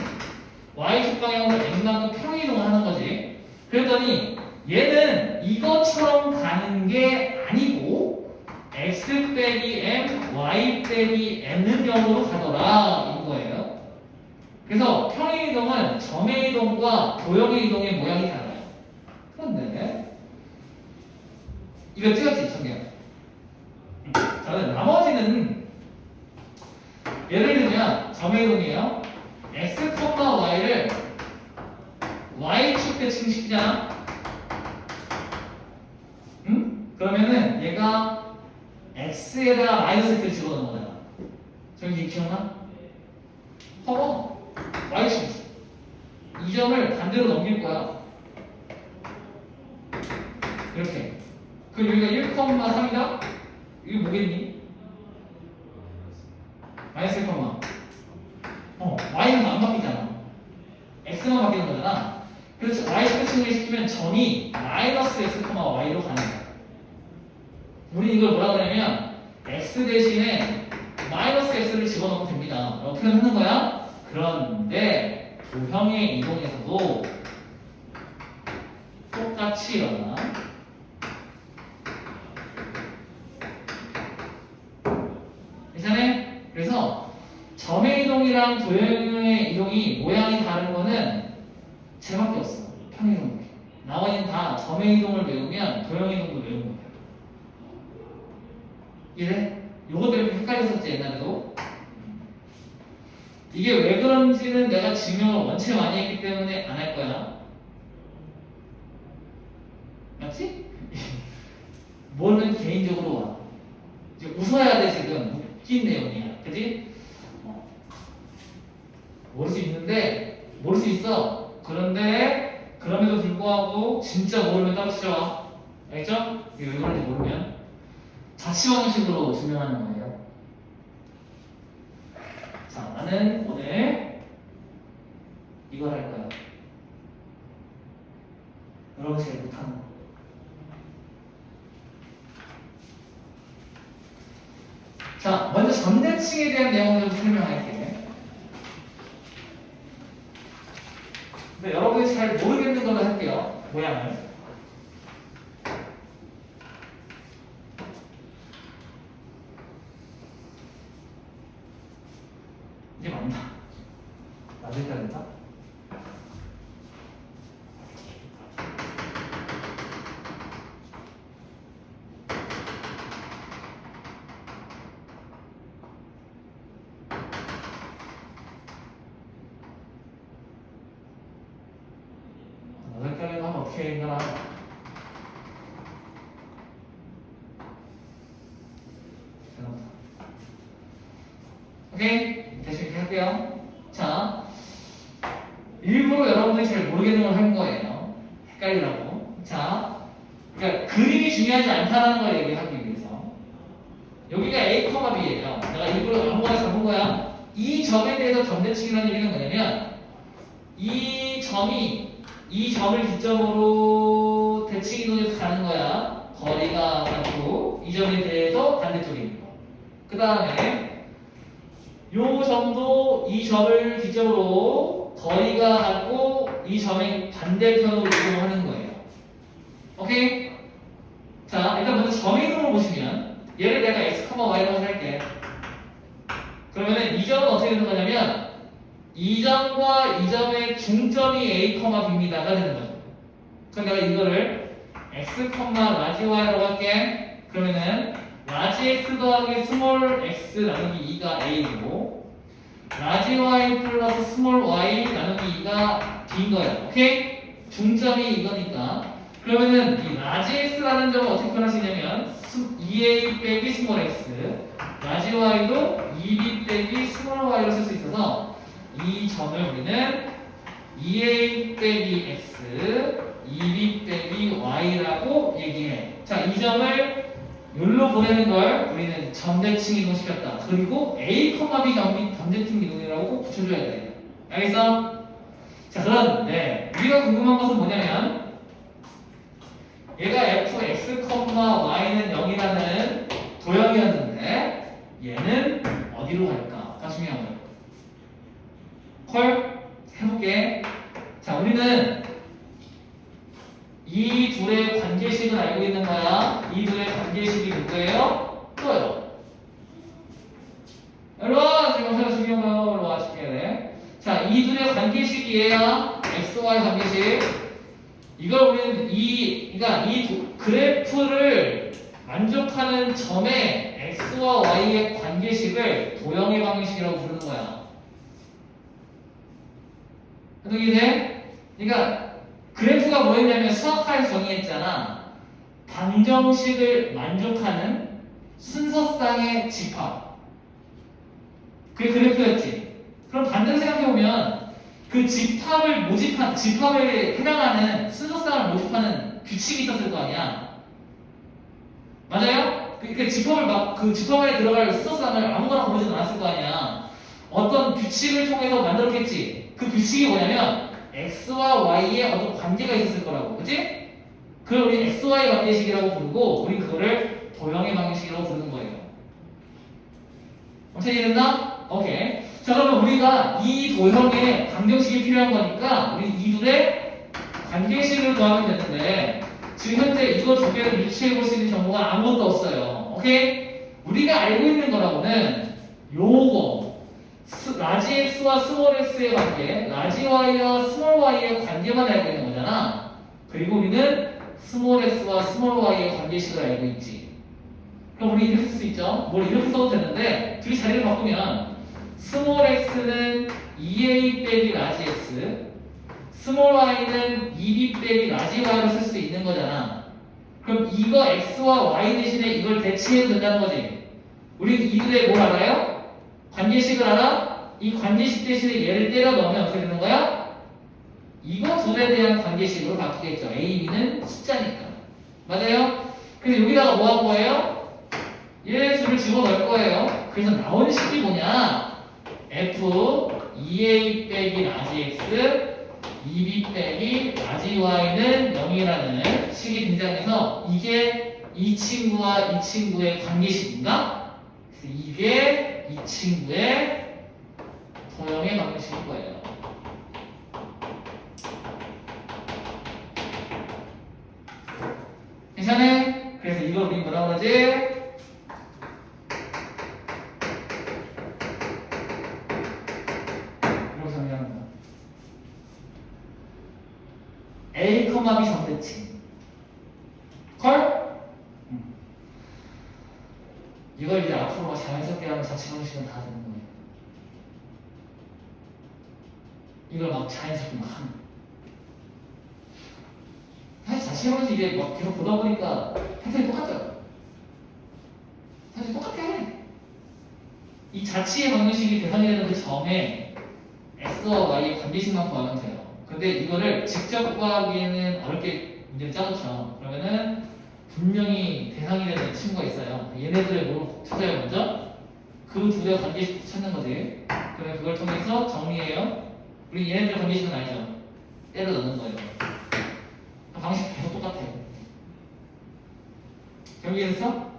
Speaker 1: y축 방향으로 n만큼 평이동을 하는 거지. 그랬더니 얘는 이것처럼 가는 게 아니고 x 빼기 m, y 빼기 n은 0으로 가더라 이거예요. 그래서 평행이동은 점의 이동과 도형의 이동의 모양이 달라요. 그런데 이거 찍었지, 청경? 저는 나머지는 예를 들면 점의 이동이에요. x, y를 y축 대칭시키잖아. 그러면은 얘가 x에다가 마이너스 x를 집어넣는 거잖아. 저기 기억나? 봐봐. y축. 이 점을 반대로 넘길 거야. 이렇게. 그럼 여기가 1,3이다? 이게 뭐겠니? 마이너스 1, y는 안 바뀌잖아. x만 바뀌는 거잖아. 그래서 y축 대칭을 시키면 점이 마이너스 x, y로 가는 거야. 우리 이걸 뭐라 그러냐면 x 대신에 마이너스 x를 집어넣으면 됩니다. 라고 표현하는 거야. 그런데 도형의 이동에서도 똑같이 일어나. 괜찮아요? 그래서 점의 이동이랑 도형의 이동이 모양이 다른 거는 쟤밖에 없어. 평행이동. 나머지는 다 점의 이동을 외우면 도형의 이동도 외우는 거야. 이래? 요거 때문에 헷갈렸었지 옛날에도. 이게 왜 그런지는 내가 증명을 원체 많이 했기 때문에 안 할 거야. 맞지? 뭐는 개인적으로 와. 이제 웃어야 돼 지금. 웃긴 내용이야. 그지? 모를 수 있는데 모를 수 있어. 그런데 그럼에도 불구하고 진짜 모르면 따로 치자. 알겠죠? 이게 왜 그런지 모르면 자취 방식으로 증명하는 거예요. 자, 나는 오늘 이걸 할 거야. 여러분 제일 못하는 거. 자, 먼저 점대칭에 대한 내용을 좀 설명할게. 근데 여러분이 잘 모르겠는 걸로 할게요. 모양을. 이게 맞나? 맞을까 된다? 어떻게 하나? 오케이? 대충 이렇게 할게요. 자, 일부러 여러분들이 잘 모르겠는 걸 한 거예요. 헷갈리라고. 자, 그러니까 그림이 중요하지 않다는 걸 얘기하기 위해서. 여기가 A, B예요. 내가 일부러 아무거나 잡은 거야. 이 점에 대해서 점대칭이라는 얘기는 뭐냐면 이 점을 기점으로 대칭 이동해서 가는 거야. 거리가 같고 이 점에 대해서 반대쪽에 있는 거. 그 다음에 요 점도 이 점을 기점으로 거리가 같고 이 점의 반대편으로 이동하는 거예요. 오케이? 자, 일단 먼저 점의 이동을 보시면 얘를 내가 x, y라고 할게. 그러면은 이 점은 어떻게 되는 거냐면 이 점과 이 점의 중점이 a, b입니다가 되는 거죠. 그럼 내가 이거를 x, 라지 y라고 할게. 그러면은 라지 x 더하기 스몰 x 나누기 2가 a이고 라지 y 플러스 스몰 y 나누기 2가 b인 거예요. 오케이? 중점이 이거니까. 그러면은 이 라지 x라는 점을 어떻게 표현할 수 있냐면 2a 빼기 스몰 x 라지 y도 2b 빼기 스몰 y로 쓸 수 있어서 이 점을 우리는 2a 빼기 x 2b 빼기 y라고 얘기해. 자, 이 점을 여기로 보내는 걸 우리는 점대칭 이동시켰다. 그리고 A, B 점대칭 이동이라고 꼭 붙여줘야 돼. 알겠어? 자, 그런데 우리가 궁금한 것은 뭐냐면 얘가 fx, y는 0이라는 도형이었는데 얘는 어디로 갈까? 가 중요한 거예요. 콜? 해볼게. 자, 우리는 이 둘의 관계식을 알고 있는 거야. 이 둘의 관계식이 누구예요? 또요. 일로와! 지금 제가 중요한 거요. 일로와 시켜야 돼. 자, 이 둘의 관계식이에요. XY 관계식. 이걸 우리는 그러니까 그래프를 만족하는 점의 X와 Y의 관계식을 도형의 방정식이라고 부르는 거야. 해석이 돼? 그러니까 그래프가 뭐였냐면 수학하에서 정의했잖아. 방정식을 만족하는 순서쌍의 집합. 그게 그래프였지. 그럼 반대로 생각해보면 그 집합에 해당하는 순서쌍을 모집하는 규칙이 있었을 거 아니야. 맞아요? 그 집합 안에 들어갈 순서쌍을 아무거나 고르진 않았을 거 아니야. 어떤 규칙을 통해서 만들었겠지. 그 규칙이 뭐냐면 x와 y의 어떤 관계가 있었을 거라고. 그치? 그걸 우리 xy 관계식이라고 부르고 우리 그거를 도형의 방정식이라고 부르는 거예요. 어떻게 이해됐나? 오케이. 자, 그러면 우리가 이 도형의 방정식이 필요한 거니까 우리 이 둘의 관계식을 구하면 되는데 지금 현재 이거 두 개를 유추해 볼 수 있는 정보가 아무것도 없어요. 오케이? 우리가 알고 있는 거라고는 요거 라지 x와 스몰 x의 관계, 라지 y와 스몰 y의 관계만 알고 있는 거잖아. 그리고 우리는 스몰 x와 스몰 y의 관계식을 알고 있지. 그럼 우리 이렇게 쓸 수 있죠. 뭘 이렇게 써도 되는데 둘이 자리를 바꾸면 스몰 x는 2a 빼기 라지 x, 스몰 y는 2b 빼기 라지 y로 쓸 수 있는 거잖아. 그럼 이거 x와 y 대신에 이걸 대체해도 된다는 거지. 우리 이들의 뭘 알아요? 관계식을 알아? 이 관계식 대신에 얘를 때려 넣으면 어떻게 되는 거야? 이거 둘에 대한 관계식으로 바뀌겠죠. A, B는 숫자니까. 맞아요? 그래서 여기다가 뭐 한 거예요? 얘 둘을 집어넣을 거예요. 그래서 나온 식이 뭐냐? F 2A 빼기 라지 X 2B 빼기 라지 Y는 0이라는 식이 등장해서 이게 이 친구와 이 친구의 관계식인가? 그래서 이게 이 친구의 도형의 방정식인 거예요. 괜찮아요? 그래서 이걸 우리 뭐라고 하지? 이렇게 정리하는 거야. A, B 점대칭. 콜? 이걸 이제 앞으로 자연스럽게 하면 자체 방식은 다 되는 거예요. 이걸 막 자연스럽게 막 하는 거예요. 같이 해보면서 이제 막 계속 보다 보니까 패턴이 똑같죠? 사실 똑같아. 이 자치의 방정식이 대상이 되는 그 점에 x와 y의 관계식만 구하면 돼요. 근데 이거를 직접 구하기에는 어렵게 문제를 짜놓죠. 그러면은 분명히 대상이 되는 친구가 있어요. 얘네들을 뭘 찾아요 먼저? 그 둘의 관계식 찾는 거지. 그러면 그걸 통해서 정리해요. 우리 얘네들 관계식은 알죠? 때려 넣는 거예요. 방식 계속 똑같아요. 경계했어?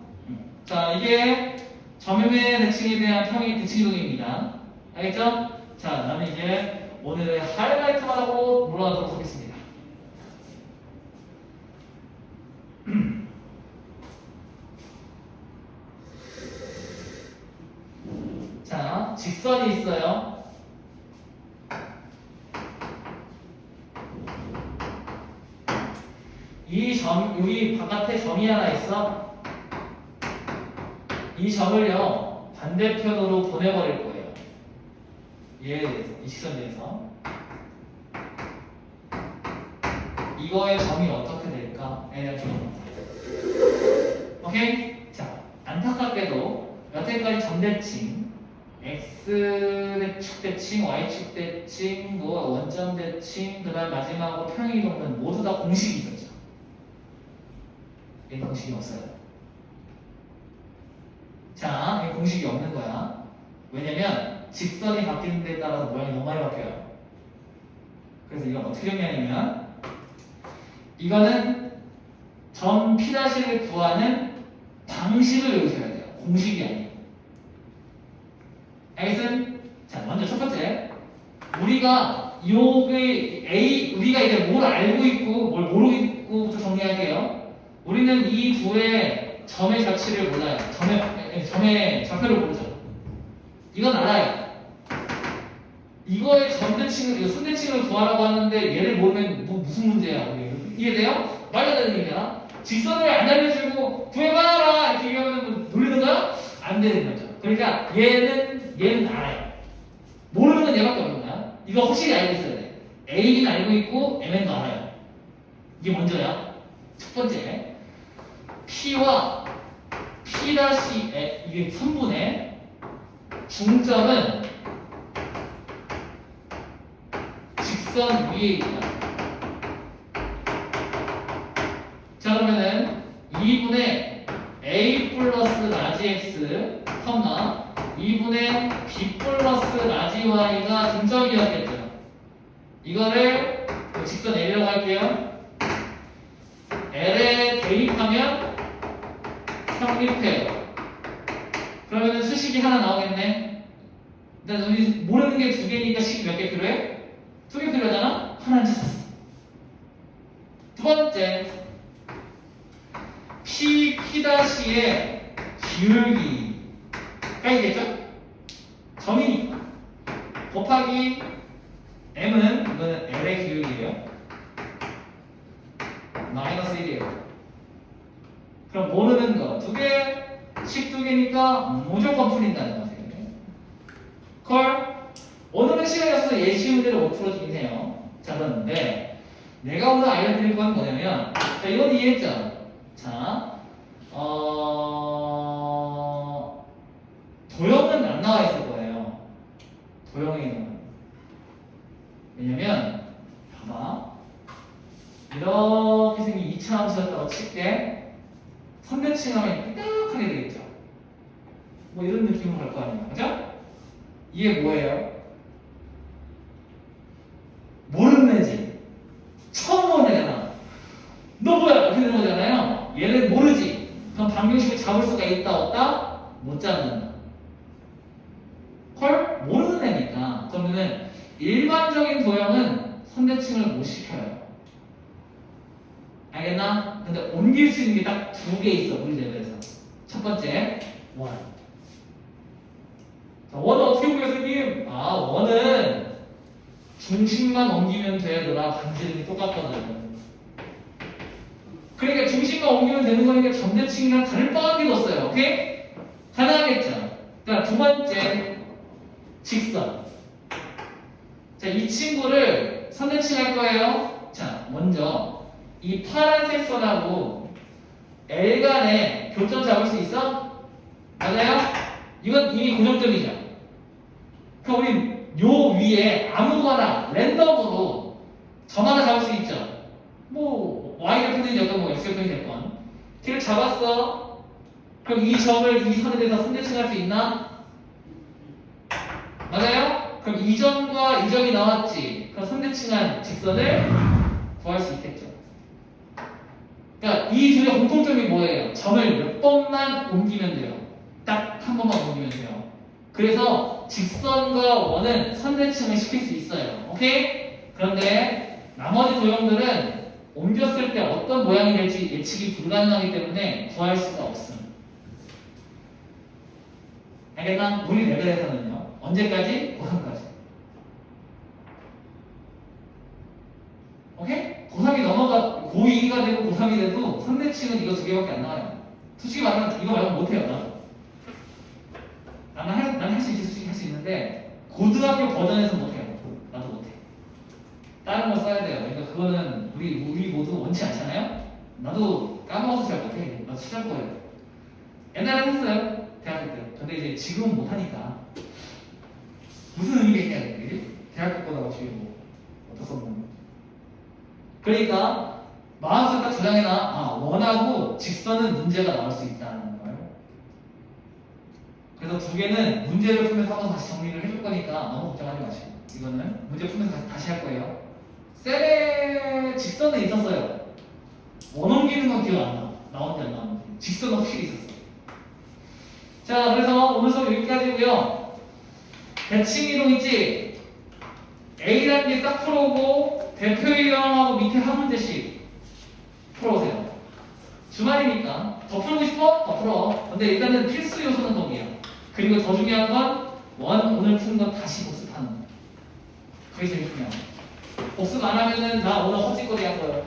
Speaker 1: 자, 이게 점유의 대칭에 대한 평의 대칭이동입니다. 알겠죠? 자, 나는 이제 오늘의 하이라이트만 하고 몰아가도록 하겠습니다. 자, 직선이 있어요. 이 점, 여기 바깥에 점이 하나 있어. 이 점을요, 반대편으로 보내버릴 거예요. 얘에 대해서, 이 직선에 대해서. 이거의 점이 어떻게 될까에 대한 기억입니다. 오케이? 자, 안타깝게도 여태까지 점대칭, X축 대칭, Y축 대칭, 뭐 원점 대칭, 그 다음 마지막으로 평행이동은 모두 다 공식이 있었죠. 얘 공식이 없어요. 자, 이 공식이 없는 거야. 왜냐면 직선이 바뀌는 데에 따라서 모양이 너무 많이 바뀌어요. 그래서 이건 어떻게 정리하냐면 이거는 점 P'를 구하는 방식을 외우셔야 돼요. 공식이 아니에요. 알겠음? 자, 먼저 첫 번째. 우리가 우리가 이제 뭘 알고 있고 뭘 모르고 있고부터 정리할게요. 우리는 이 둘의 점의 자치를 몰라요. 점의 좌표를 모르죠. 이건 알아요. 이거의 점대칭을, 선대칭을 구하라고 하는데 얘를 모르면 무슨 문제야? 이해돼요? 말도 안 되는 얘기야. 직선을 안 알려주고 구해봐라 이렇게 얘기하면 놀리는 거야? 안 되는 거죠. 그러니까 얘는 알아요. 모르는 건 얘밖에 없는 거야. 이거 확실히 알고 있어야 돼. A는 알고 있고 MN도 알아요. 이게 먼저야. 첫 번째. P와 P' 이게 선분의 중점은 직선 위에 있다. 자, 그러면은 2분의 A 플러스 라지 X, 2분의 B 플러스 라지 Y가 중점이었겠죠. 이거를 직선 L이라고 할게요. L에 대입하면 성립해요. 그러면은 수식이 하나 나오겠네. 근데 우리 모르는 게 두 개니까 식이 몇 개 필요해? 두 개 필요하잖아? 하나는 찾았어. 두 번째. P'의 기울기가 있겠죠? 점이니까. 곱하기 M은, 이거는 L의 기울기예요. 마이너스 1이에요. 그럼 모르는 거 두 개, 식 두 개니까 무조건 풀린다는 거죠. 콜? 오늘은 시간이 없어서 예시 문제를 못 풀어주긴 해요. 자, 그런데 내가 오늘 알려드릴 건 뭐냐면, 자, 이건 이해했죠? 자, 도형은 안 나와 있을 거예요. 도형에는. 왜냐면, 봐봐. 이렇게 생긴 2차 함수였다고 칠게 선대칭하면 삐딱하게 되겠죠. 뭐 이런 느낌으로 갈 거 아니에요. 그죠? 이게 뭐예요? 모르는 애지. 처음 보는 애잖아. 너 뭐야? 이렇게 되는 거잖아요. 얘는 모르지. 그럼 방정식을 잡을 수가 있다 없다? 못 잡는다. 콜? 모르는 애니까. 그러면은 일반적인 도형은 선대칭을 못 시켜요. 알겠나? 근데 옮길 수 있는 게 딱 두 개 있어, 우리 레벨에서. 첫 번째, 원. 자, 원은 어떻게 옮겨, 선생님? 아, 원은 중심만 옮기면 되더라. 반지름이 똑같거든. 그러니까 중심만 옮기면 되는 거니까 점대칭이랑 다를 바한 게 없어요. 오케이? 가능하겠죠? 자, 두 번째, 직선. 자, 이 친구를 선대칭 할 거예요. 자, 먼저 이 파란색 선하고 L 간의 교점 잡을 수 있어? 맞아요? 이건 이미 고정점이죠. 그럼 우리 요 위에 아무거나 랜덤으로 점 하나 잡을 수 있죠. 뭐 Y절편이 됐건 뭐 X절편이 됐건 걔를 잡았어. 그럼 이 점을 이 선에 대해서 선대칭할 수 있나? 맞아요? 그럼 이 점과 이 점이 나왔지. 그럼 선대칭한 직선을 구할 수 있겠죠. 그러니까 이 둘의 공통점이 뭐예요? 점을 몇 번만 옮기면 돼요. 딱 한 번만 옮기면 돼요. 그래서 직선과 원은 선대칭을 시킬 수 있어요. 오케이? 그런데 나머지 도형들은 옮겼을 때 어떤 모양이 될지 예측이 불가능하기 때문에 구할 수가 없음. 알겠나? 우리 레벨에서는요. 언제까지? 고3까지. 오케이? 고3이 넘어가, 고2가 되고 고3이 돼도 선대칭은 이거 두 개밖에 안 나와요. 솔직히 말하면 이거 말고 못해요, 나도. 나는 할 수 있지, 솔직히 할 수 있는데, 고등학교 버전에서 못해요. 나도 못해. 다른 거 써야 돼요. 그러니까 그거는 우리 모두 원치 않잖아요? 나도 까먹어서 잘 못해. 나도 시작 거예요. 옛날에 했어요. 대학교 때. 근데 이제 지금은 못하니까. 무슨 의미가 있냐, 그지? 대학교 거다가 지금 뭐, 어디서 썼는 그러니까, 마음속에 딱 저장해놔. 아, 원하고 직선은 문제가 나올 수 있다는 거예요. 그래서 두 개는 문제를 풀면서 한번 다시 정리를 해줄 거니까 너무 걱정하지 마시고. 이거는 문제 풀면서 다시 할 거예요. 셀의 직선은 있었어요. 원 옮기는 건 기억 안 나. 나온지 안 나온지. 직선은 확실히 있었어. 자, 그래서 오늘 수업 여기까지고요. 대칭 이동 있지? A라는 게 딱 풀어오고 대표 이동하고 밑에 한 문제씩 풀어오세요. 주말이니까 더 풀고 싶어? 더 풀어. 근데 일단은 필수 요소는 거기야. 그리고 더 중요한 건 원 오늘 푸는 건 다시 복습하는 거. 그게 제일 중요한 거. 복습 안 하면은 나 오늘 헛짓거리 한 거예요.